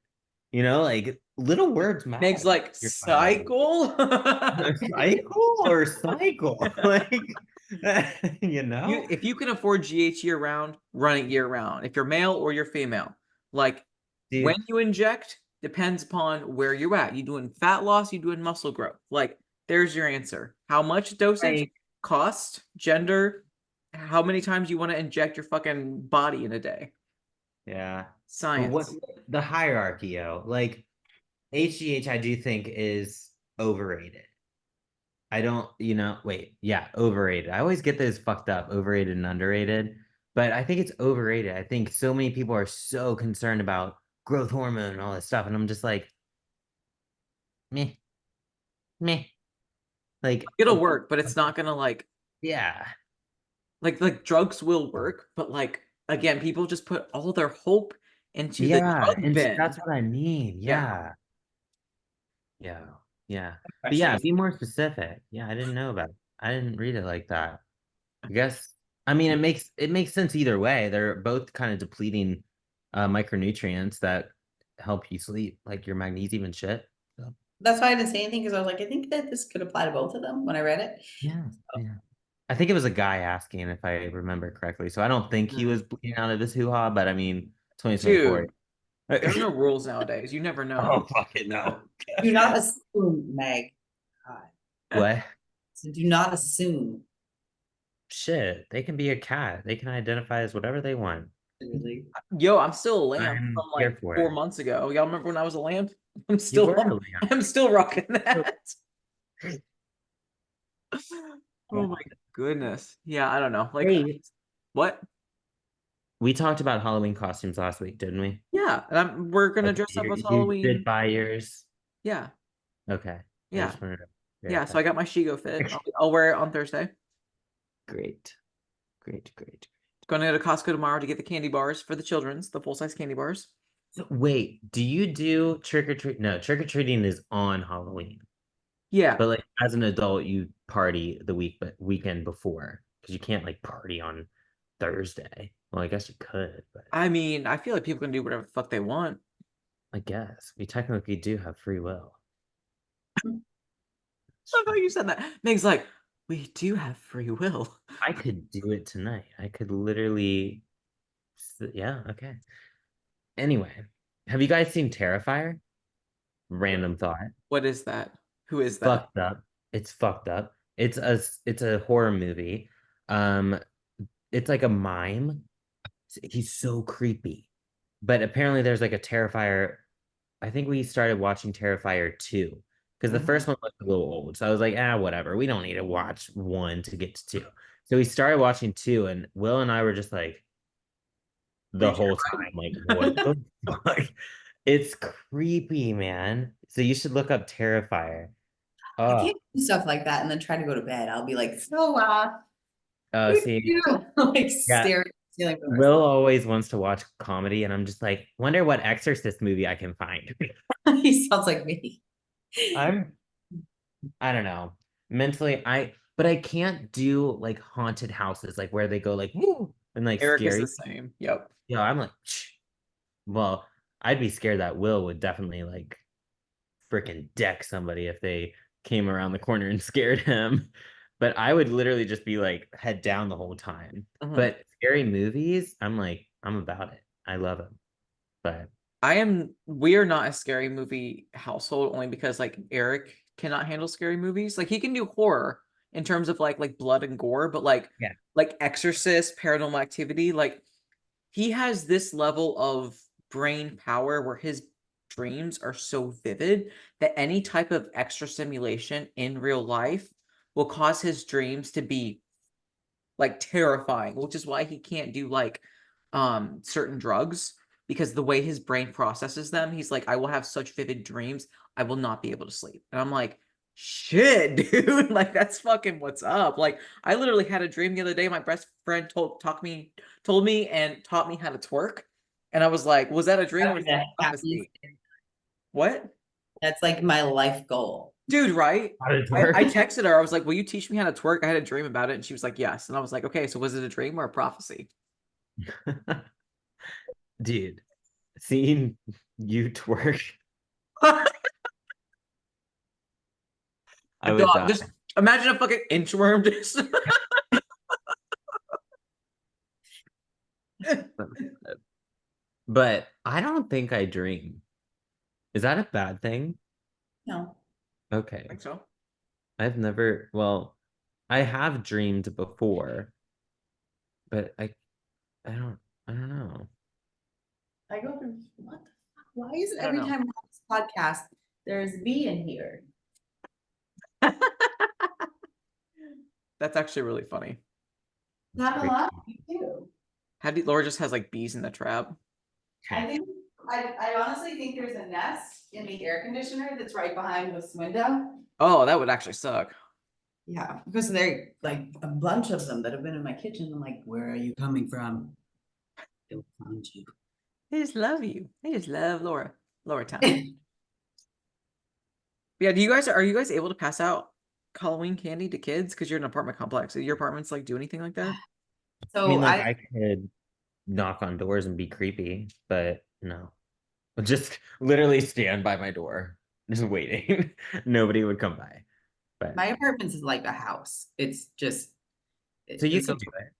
You know, like little words matter. Meg's like, You're fine. cycle? Cycle or cycle? Like, you know? If you can afford GH year round, run it year round. If you're male or you're female, like when Dude, you inject depends upon where you're at. You doing fat loss, you doing muscle growth. Like there's your answer. How much dosage, like, cost, gender, how many times you want to inject your fucking body in a day. yeah. But what Science. the hierarchy, yo? Like HGH, I do think is overrated. I don't, wait, yeah, overrated. I always get those fucked up, overrated and underrated, but I think it's overrated. I think so many people are so concerned about growth hormone and all this stuff, and I'm just like, meh, meh. Like, It'll work, but it's not gonna yeah, like drugs will work, but like again, people just put all their hope into the yeah, drug and bin. that's what I mean. Yeah. Yeah, yeah, yeah. But yeah, Questions. be more specific. Yeah, I didn't know about it. I didn't read it like that. I guess I mean it makes sense either way. They're both kind of depleting micronutrients that help you sleep, like your magnesium and shit. So, That's why I didn't say anything because I was like, I think that this could apply to both of them when I read it. yeah, yeah. I think it was a guy asking if I remember correctly. So I don't think he was bleeding out of his hoo-ha, but I mean 2024. Dude, there are no rules nowadays. You never know. Oh fucking no. Do not assume, Meg. God. What? So do not assume. Shit. They can be a cat. They can identify as whatever they want. Really. Yo, I'm still a lamb I'm from here like for 4 months ago. Y'all remember when I was a lamb? I'm You still were a I'm, lamb. I'm still rocking that. Oh my goodness. Yeah, I don't know. Like Hey, what? we talked about Halloween costumes last week, didn't we? Yeah, and we're gonna Okay, dress up as you did Halloween. buy yours. Yeah, Okay, I yeah, just wanted to yeah. So verify. I got my Shigo fit. I'll wear it on Thursday. Great, great, great. Going to go to Costco tomorrow to get the candy bars for the children's, the full-size candy bars. So wait, do you do trick or treat? No, trick or treating is on Halloween, Yeah, but like as an adult, you party the weekend before because you can't like party on Thursday. Well, I guess you could, but I mean, I feel like people can do whatever the fuck they want. I guess we technically do have free will. I love how you said that. Meg's like, we do have free will. I could do it tonight. I could literally, yeah, okay. Anyway, have you guys seen Terrifier? Random thought. What is that? Who is that? Fucked up. It's fucked up. It's a horror movie. Um, it's like a mime. He's so creepy. But apparently there's like a Terrifier. I think we started watching Terrifier 2 because the first one looked a little old. So I was like, whatever. We don't need to watch one to get to two. So we started watching two, and Will and I were just like Are the you whole time, like, what the fuck? It's creepy, man. So you should look up Terrifier. I Oh, can't do stuff like that and then try to go to bed. I'll be like, so oh, what do see, you do? Like yeah. staring at the ceiling for the rest Will always wants to watch comedy, and I'm just like, wonder what Exorcist movie I can find. of He sounds like me. I'm, I don't know. Mentally, but I can't do like haunted houses, like where they go like, woo, and like Eric is the scary. same. Yep. Yeah, I'm like, well, I'd be scared that Will would definitely like freaking deck somebody if they came around the corner and scared him. But I would literally just be like head down the whole time. Mhm. But scary movies, I'm like, I'm about it. I love them. But We are not a scary movie household only because like Eric cannot handle scary movies. Like he can do horror in terms of like blood and gore, but yeah, like Exorcist, Paranormal Activity, like he has this level of brain power where his dreams are so vivid that any type of extra stimulation in real life will cause his dreams to be like terrifying, which is why he can't do like certain drugs because the way his brain processes them, he's like, I will have such vivid dreams, I will not be able to sleep. And I'm like, shit, dude, like that's fucking what's up. Like I literally had a dream the other day. My best friend told me and taught me how to twerk. And I was like, was that a dream or That'd was be that the a happiest prophecy? thing. What? That's like my life goal. Dude, right? how does it I work? texted her. I was like, will you teach me how to twerk? I had a dream about it. And she was like, yes. And I was like, okay, so was it a dream or a prophecy? Dude, seeing you twerk I A would dog. die. Just imagine a fucking inchworm just. But I don't think I dream. Is that a bad thing? No. I Okay. think so. I've never, well, I have dreamed before, but I don't I don't know. I go through, what the fuck? Why is it I don't every know. time we have this podcast, there's B in here? That's actually really funny. Not a Great. lot, you too. How do Laura just has like bees in the trap? I think, I honestly think there's a nest in the air conditioner that's right behind this window. Oh, that would actually suck. Yeah, because they're like a bunch of them that have been in my kitchen. I'm like, where are you coming from? They'll find you. I just love you. I just love Laura. Laura Town. Yeah, are you guys able to pass out Halloween candy to kids? Because you're in an apartment complex. Do your apartments like do anything like that? I mean, So like I could knock on doors and be creepy, but no. Just literally stand by my door, just waiting. Nobody would come by. But my apartment is like a house. It's just. so you so could do it,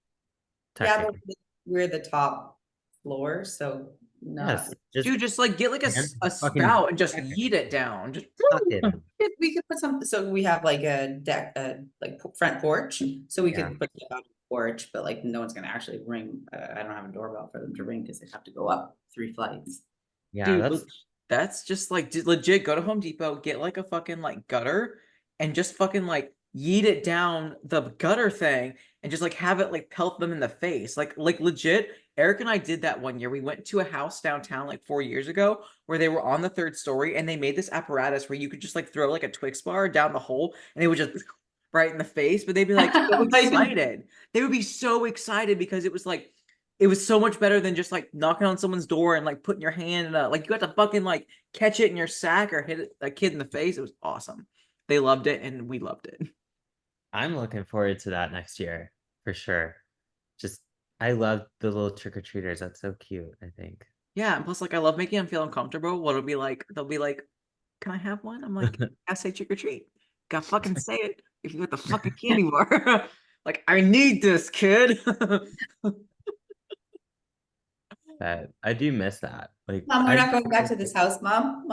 yeah, but technically. we're the top floor, so not. Yes, just Dude, just like get like stand a fucking spout and just yeet it down. Just tuck it in. We could put some, so we have like a deck, like front porch, so we Yeah. could put it on the porch, but like no one's gonna actually ring. I don't have a doorbell for them to ring because they have to go up 3 flights. Yeah, dude, that's just like legit. Go to Home Depot, get like a fucking like gutter, and just fucking like yeet it down the gutter thing, and just like have it like pelt them in the face. Like legit. Eric and I did that one year. We went to a house downtown like 4 years ago where they were on the 3rd story, and they made this apparatus where you could just like throw like a Twix bar down the hole, and it would just right in the face. But they'd be like so excited. They would be so excited because it was so much better than just like knocking on someone's door and like putting your hand in a like you got to fucking like catch it in your sack or hit a kid in the face. It was awesome. They loved it and we loved it. I'm looking forward to that next year for sure. Just I love the little trick-or-treaters. That's so cute, I think. Yeah, and plus like I love making them feel uncomfortable. What it'll be like, they'll be like, "Can I have one?" I'm like, "I say trick or treat." Gotta fucking say it if you got the fucking candy bar. Like, I need this, kid. That I do miss that. Like Mom, we're I not going back to this house, Mom.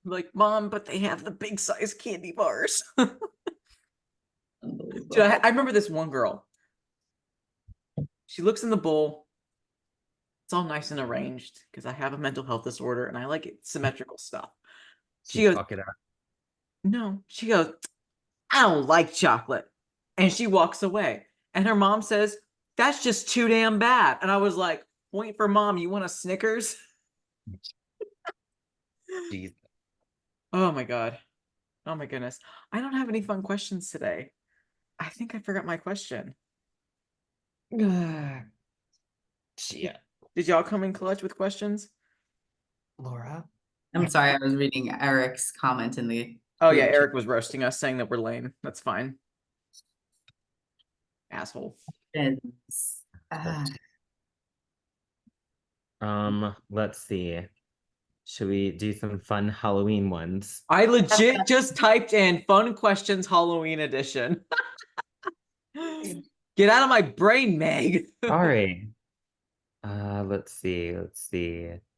Like, Mom, but they have the big size candy bars. Unbelievable. Dude, I remember this one girl. She looks in the bowl. It's all nice and arranged because I have a mental health disorder and I like it symmetrical stuff. She goes, fuck it up. no. She goes, I don't like chocolate. And she walks away. And her mom says, that's just too damn bad. And I was like, point for mom, you want a Snickers? Jeez. Oh my God. Oh my goodness. I don't have any fun questions today. I think I forgot my question. Yeah. Did y'all come in clutch with questions? Laura? I'm sorry, I was reading Eric's comment in the. Oh yeah, group chat. Eric was roasting us, saying that we're lame. That's fine. Asshole. Let's see. Should we do some fun Halloween ones? I legit just typed in fun questions Halloween edition. Get out of my brain, Meg. All right. Let's see.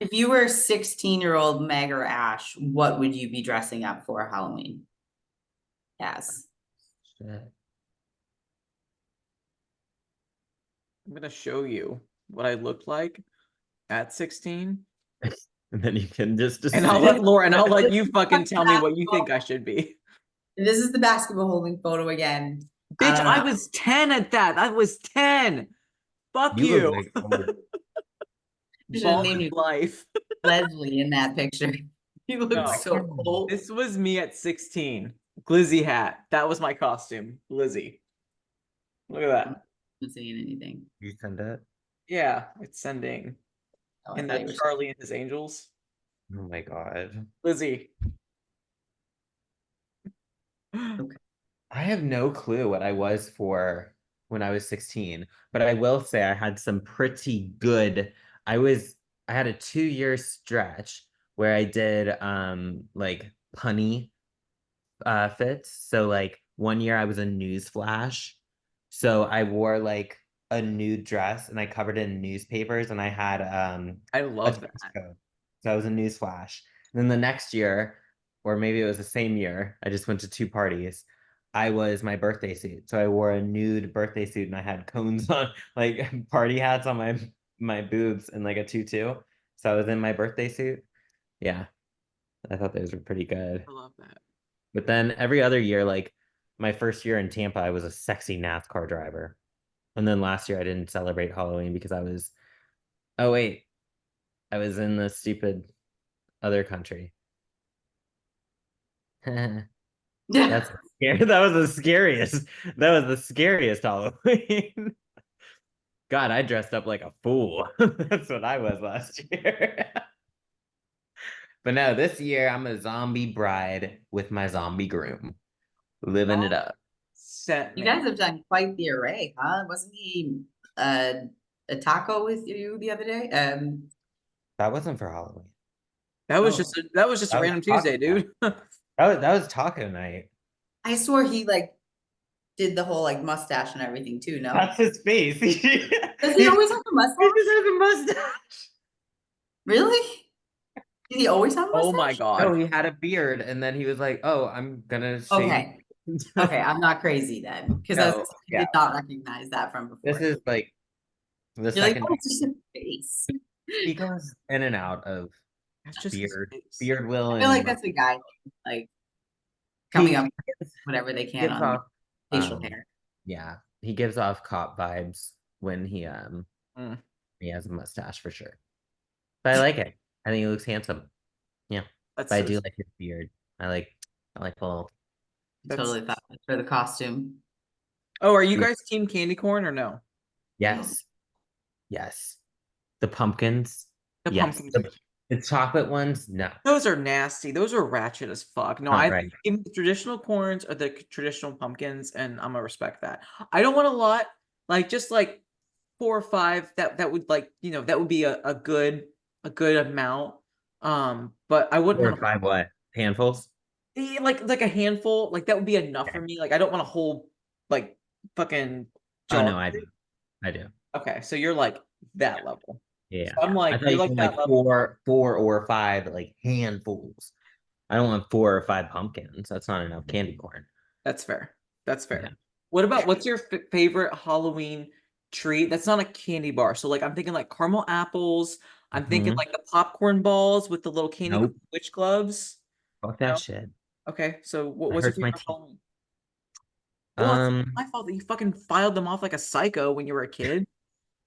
If you were a 16-year-old Meg or Ash, what would you be dressing up for Halloween? Yes. Shit. I'm gonna show you what I looked like at 16. And then you can just And I'll let Laura and I'll let you fucking tell me what you think I should be. This is the basketball holding photo again. Bitch, I know. was 10 at that. I was 10. Fuck You you. look like Should've named Ball you life. Leslie in that picture. You look No. so old. This was me at 16. Glizzy hat. That was my costume. Glizzy. Look at that. I'm not saying anything. you send it. Yeah, it's sending. Oh, I And thought you that were- Charlie and his angels. Oh my god. Lizzie. I have no clue what I was for when I was 16, but I will say I had some pretty good. I had a 2-year stretch where I did like punny fits. So like one year I was a news flash. So I wore like a nude dress and I covered it in newspapers and I had I a love trench that. coat. So I was a news flash. And then the next year, or maybe it was the same year, I just went to 2 parties. I was my birthday suit. So I wore a nude birthday suit and I had cones on, like party hats on my boobs and like a tutu. So I was in my birthday suit. Yeah, I thought those were pretty good. I love that. But then every other year, like my first year in Tampa, I was a sexy NASCAR driver. And then last year I didn't celebrate Halloween because oh wait, I was in the stupid other country. That's scary. That was the scariest. That was the scariest Halloween. God, I dressed up like a fool. That's what I was last year. But no, this year I'm a zombie bride with my zombie groom, living it up. Set You me. guys have done quite the array, huh? Wasn't he uh, a taco with you the other day? That wasn't for Halloween. That was Oh. just a That was random taco Tuesday, night. dude. That was taco night. I swore he like did the whole like mustache and everything too, no? That's his face. Does He he just always have a mustache? has a mustache. Really? Did he always have a Oh my mustache? god. No, he had a beard, and then he was like, "Oh, I'm gonna shave." Okay. Okay, I'm not crazy then. Because I No, did yeah. not recognize that from This before. is like the You're like, second. oh, it's just a face. He goes in and out of That's just his beard, face. beard will, I feel and like that's a guy thing, like coming he up with whatever they can gives on off. facial Um, hair. yeah, he gives off cop vibes when Mm, he has a mustache for sure. But I like it. I think he looks handsome. Yeah, that's but I so do like his beard. I like little that's Totally thought for the costume. Oh, are you beard. guys team candy corn or no? Yes, yes. The pumpkins, The yes. pumpkins are The chocolate ones, no, those are nasty. Those are ratchet as fuck. No, not I right. give me the traditional corns or the traditional pumpkins, and I'm gonna respect that. I don't want a lot, like just like 4 or 5. That would like that would be a good amount. But I wouldn't 4 or want 5 what? Handfuls? like a handful. Like that would be enough for Okay. me. Like I don't want a whole like fucking Oh jar. no, I do. I do. Okay, so you're like that level. So Yeah. I'm I like thought you're you like meant that like level. four or five like handfuls. I don't want 4 or 5 pumpkins. That's not enough candy corn. That's fair. That's Yeah. fair. What about what's your favorite Halloween treat? That's not a candy bar. So like I'm thinking like caramel apples. I'm thinking Mhm. like the popcorn balls with the little candy Nope. witch gloves. Fuck that No. shit. Okay. So That what's your hurts my favorite teeth. Halloween? Well, it's Um, my fault that you fucking filed them off like a psycho when you were a kid.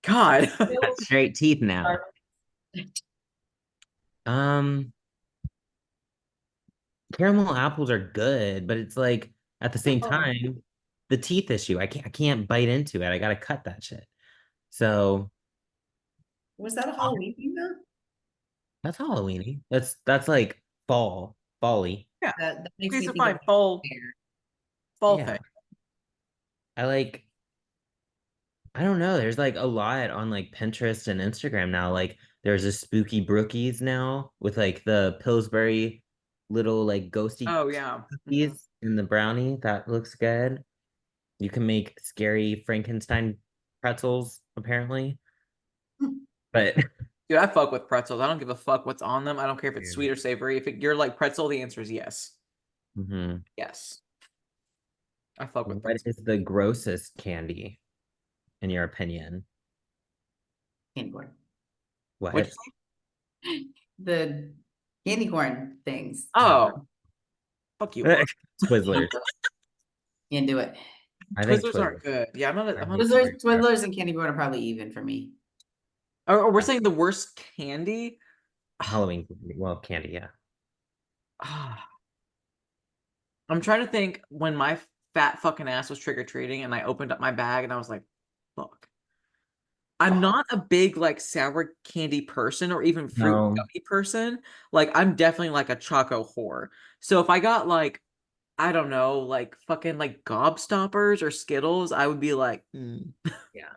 God. straight teeth now. Um, caramel apples are good, but it's like at the same Oh. time, the teeth issue. I can't bite into it. I gotta cut that shit. So Was that a Halloween thing though? that's Halloweeny. That's like fally. Yeah. That makes Okay, me so think of fine. Fall Yeah. thing. I like I don't know. There's like a lot on like Pinterest and Instagram now. Like there's a spooky brookies now with like the Pillsbury little like ghosty Oh yeah. Mhm. cookies in the brownie. That looks good. You can make scary Frankenstein pretzels, apparently. But Dude, I fuck with pretzels. I don't give a fuck what's on them. I don't care if it's sweet or savory. If you're like pretzel, the answer is yes. Mhm. Yes. I fuck with What pretzels. is the grossest candy, in your opinion? candy corn. What'd you What? say? The candy corn things. Oh, fuck you, Laura. Twizzlers. Can't do it. I think Twizzlers aren't Twizzlers. good. Yeah, I I'm not hate Twizzlers, Twizzlers. Twizzlers and candy corn are probably even for me. or we're saying the worst candy. Halloween candy. Well, candy, yeah. I'm trying to think when my fat fucking ass was trick-or-treating and I opened up my bag and I was like, fuck. I'm not a big like sour candy person or even fruit No. gummy person. Like I'm definitely like a choco whore. So if I got like I don't know, like fucking like gobstoppers or Skittles, I would be like, Yeah.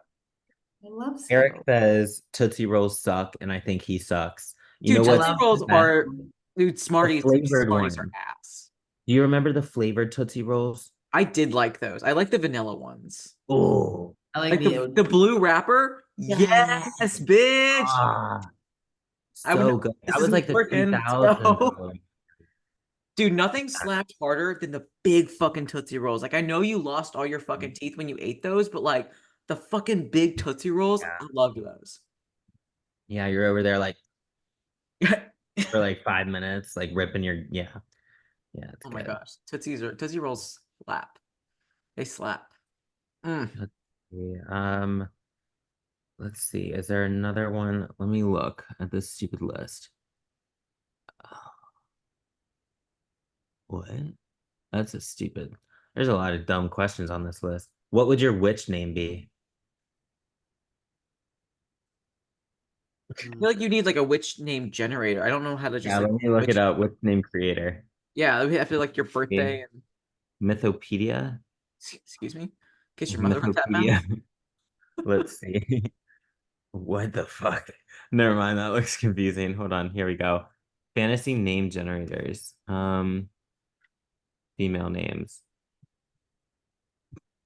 I love Eric Skittles. says Tootsie Rolls suck, and I think he sucks. You Dude, know Tootsie what's Rolls the best are, one? dude, The flavored Smarties are one. ass. Do you remember the flavored Tootsie Rolls? I did like those. I like the vanilla ones. Oh, I like Like the blue wrapper. yeah. Yes, bitch. ah, I would know so good. this That was isn't like the working. Let's 2000s. go. Dude, nothing slapped harder than the big fucking Tootsie Rolls. Like, I know you lost all your fucking teeth when you ate those, but like the fucking big Tootsie Rolls, Yeah. I loved those. Yeah, you're over there like for like 5 minutes, like ripping your yeah. Yeah, it's Oh my good. gosh. Tootsie Rolls slap. They slap. Mm. Let's see. Let's see. Is there another one? Let me look at this stupid list. What? That's a stupid. There's a lot of dumb questions on this list. What would your witch name be? I feel like you need like a witch name generator. I don't know how to just Yeah, like let me look it witch. up. Witch name creator? Yeah, I feel like your birthday and Mythopedia? excuse me. Kiss your mother with that mouth. Mythopedia. Let's see. What the fuck? Never mind, that looks confusing. Hold on, here we go. Fantasy name generators. Female names.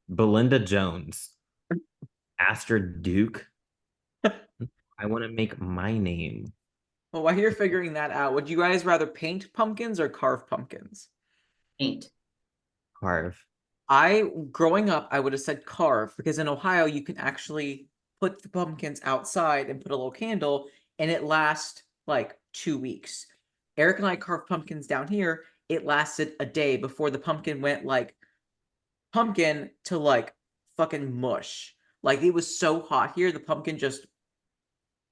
Belinda Jones. Astrid Duke. I want to make my name. Well, while you're figuring that out, would you guys rather paint pumpkins or carve pumpkins? Paint. Carve. Growing up, I would have said carve because in Ohio, you can actually put the pumpkins outside and put a little candle and it lasts like 2 weeks. Eric and I carved pumpkins down here. It lasted a day before the pumpkin went like pumpkin to like fucking mush. Like it was so hot here, the pumpkin just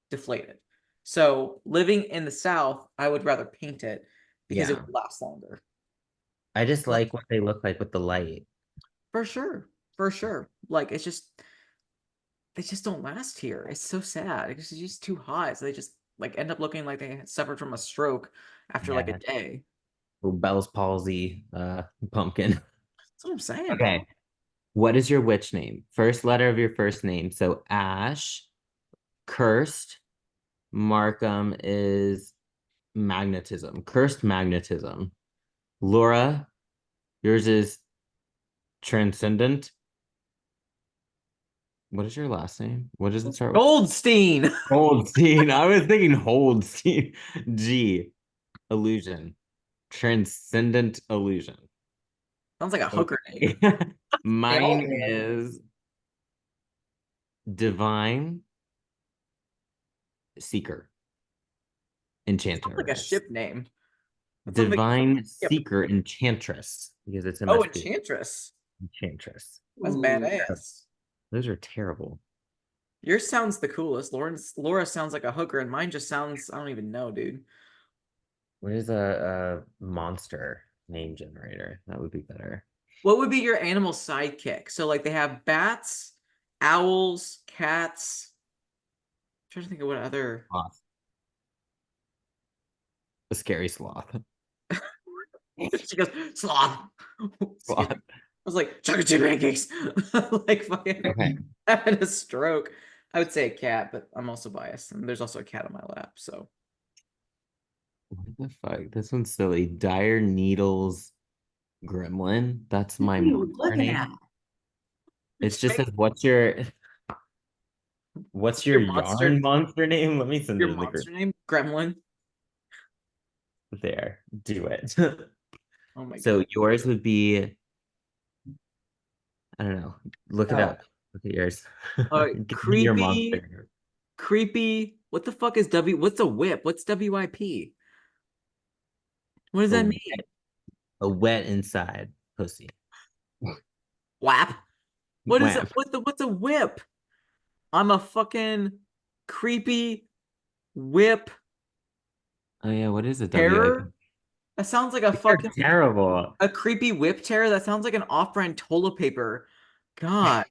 deflated. So living in the South, I would rather paint it because it Yeah. would last longer. I just Like, like what they look like with the light. for sure. For sure. Like it's just they just don't last here. It's so sad. It's just too hot. So they just like end up looking like they suffered from a stroke after like a Yeah. day. Little Bell's palsy pumpkin. That's what I'm saying, man. Okay. What is your witch name? First letter of your first name. So Ash, cursed, Markham is magnetism. Cursed magnetism. Laura, yours is transcendent. What is your last name? What does it start with? Goldstein. Holdstein. I was thinking Holdstein. G. Illusion. Transcendent illusion. Sounds like a hooker name. Okay. They all Mine do. is divine seeker. Sounds like a Enchantress. ship name. That's something. Divine Yep. seeker enchantress. Because it's Oh, MSP. Enchantress. Enchantress. That's Ooh. badass. Those are terrible. Yours sounds the coolest. Laura sounds like a hooker, and mine just sounds, I don't even know, dude. What is a monster name generator? That would be better. What would be your animal sidekick? So like they have bats, owls, cats. I'm trying to think of what other. Sloth. A scary sloth. She goes, sloth. Excuse me. Sloth. I was like, chocolate chip pancakes. Like fucking Okay. having a stroke. I would say a cat, but I'm also biased. And there's also a cat on my lap. So What the fuck? This one's silly. Dire Needles Gremlin. That's my What are you monster looking name. at? It's just says, what's your yarn monster name? Let me send your it in the group. monster name? Gremlin. There. Do it. Oh my So god. yours would be, I don't know. Look it Oh. up. Look at yours. Give me your Creepy, monster. creepy. What the fuck is what's a whip? What's WIP? What does that A, mean? a wet inside pussy. Whap. What is it? Wham. What's a whip? I'm a fucking creepy whip Oh yeah, what is a WIP? terror. That sounds like a You're fucking terrible. a creepy whip terror. That sounds like an off-brand toilet paper. God,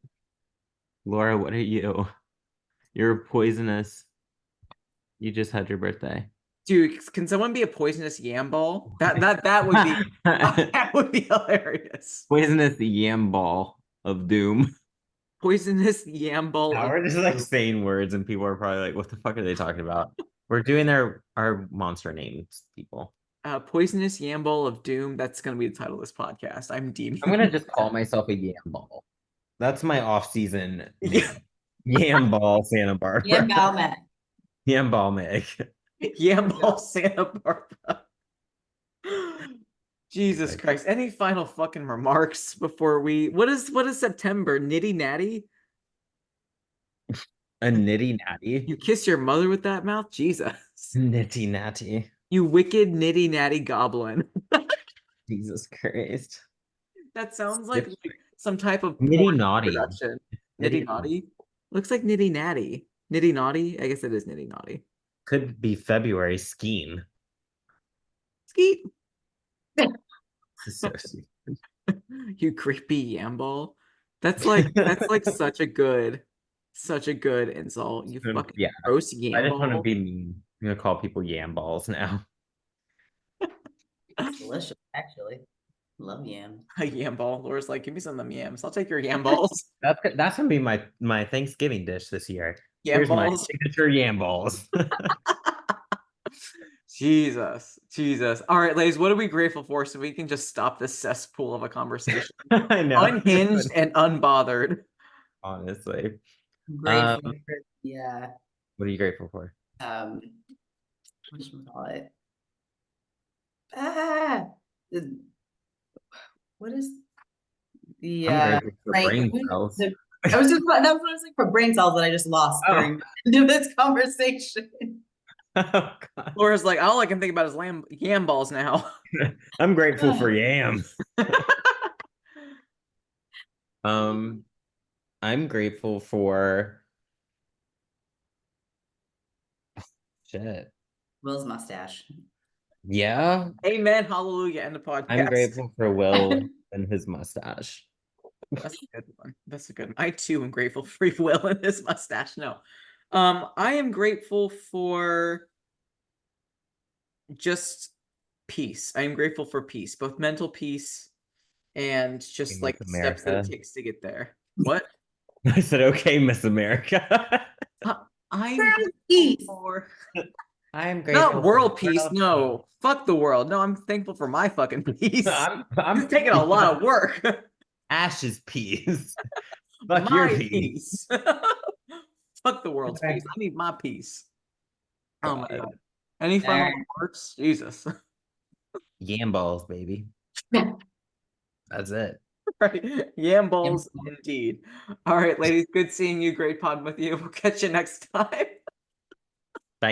Laura, what are you? You're poisonous. You just had your birthday. dude, can someone be a poisonous yam ball? That would be that would be hilarious. Poisonous yam ball of doom. Poisonous yam ball Now of we're just like saying words and people are probably like, what the fuck are they talking about? We're doing our monster names, people. Poisonous Yam Ball of Doom. That's gonna be the title of this podcast. I'm deeming. I'm gonna just call myself a yam ball. That's my off-season Yeah. name. Yam ball Santa Barbara. Yeah, Balmac. Yam ball Meg. Yam Ball Santa Barbara. Jesus Christ. Any final fucking remarks before we what is September? Nitty Natty? A nitty natty. You kiss your mother with that mouth? Jesus. Nitty natty. You wicked nitty natty goblin. Jesus Christ. That sounds like some type of Nitty porn naughty. production. Nitty Nitty naughty. Looks like nitty natty. Nitty naughty. I guess it is nitty naughty. Could be February skiing. Skeet. So stupid. You creepy yam ball. That's like such a good insult. You fucking Yeah. gross I yam just want to ball. be mean. I'm gonna call people yam balls now. Delicious, actually. Love yams. A yam ball. Laura's like, give me some of them yams. I'll take your yam balls. That's gonna be my Thanksgiving dish this year. Yam Here's my balls. signature yam balls. Jesus. All right, ladies, what are we grateful for so we can just stop this cesspool of a conversation? I know. Unhinged and unbothered. Honestly. Grateful for, yeah. What are you grateful for? Whatchamacallit? Ah, what is the I'm grateful for brain cells. I was just that was what I was like for brain cells that I just lost during the end of this conversation. Oh, God. Laura's like, all I can think about is yam balls now. I'm grateful for yams. I'm grateful for shit. Will's mustache. Yeah. Amen. Hallelujah. End the podcast. I'm grateful for Will and his mustache. That's a good one. That's a good one. I too am grateful for Will and his mustache. No. I am grateful for just peace. I am grateful for peace, both mental peace and just Miss like the steps that it America. takes to get there. What? I said, okay, Miss America. I'm World grateful peace. for I'm grateful not world for peace. world No, fuck the world. No, I'm thankful for my fucking peace. I'm It's taking a lot of work. Ash's peace. Fuck My your peace. Fuck the world's peace. I need my peace. Oh my God. God. Any final Alright. remarks? Jesus. Yam balls, baby. That's it. Right. Yam balls indeed. All right, ladies. Good seeing you. Great pod with you. We'll catch you next time.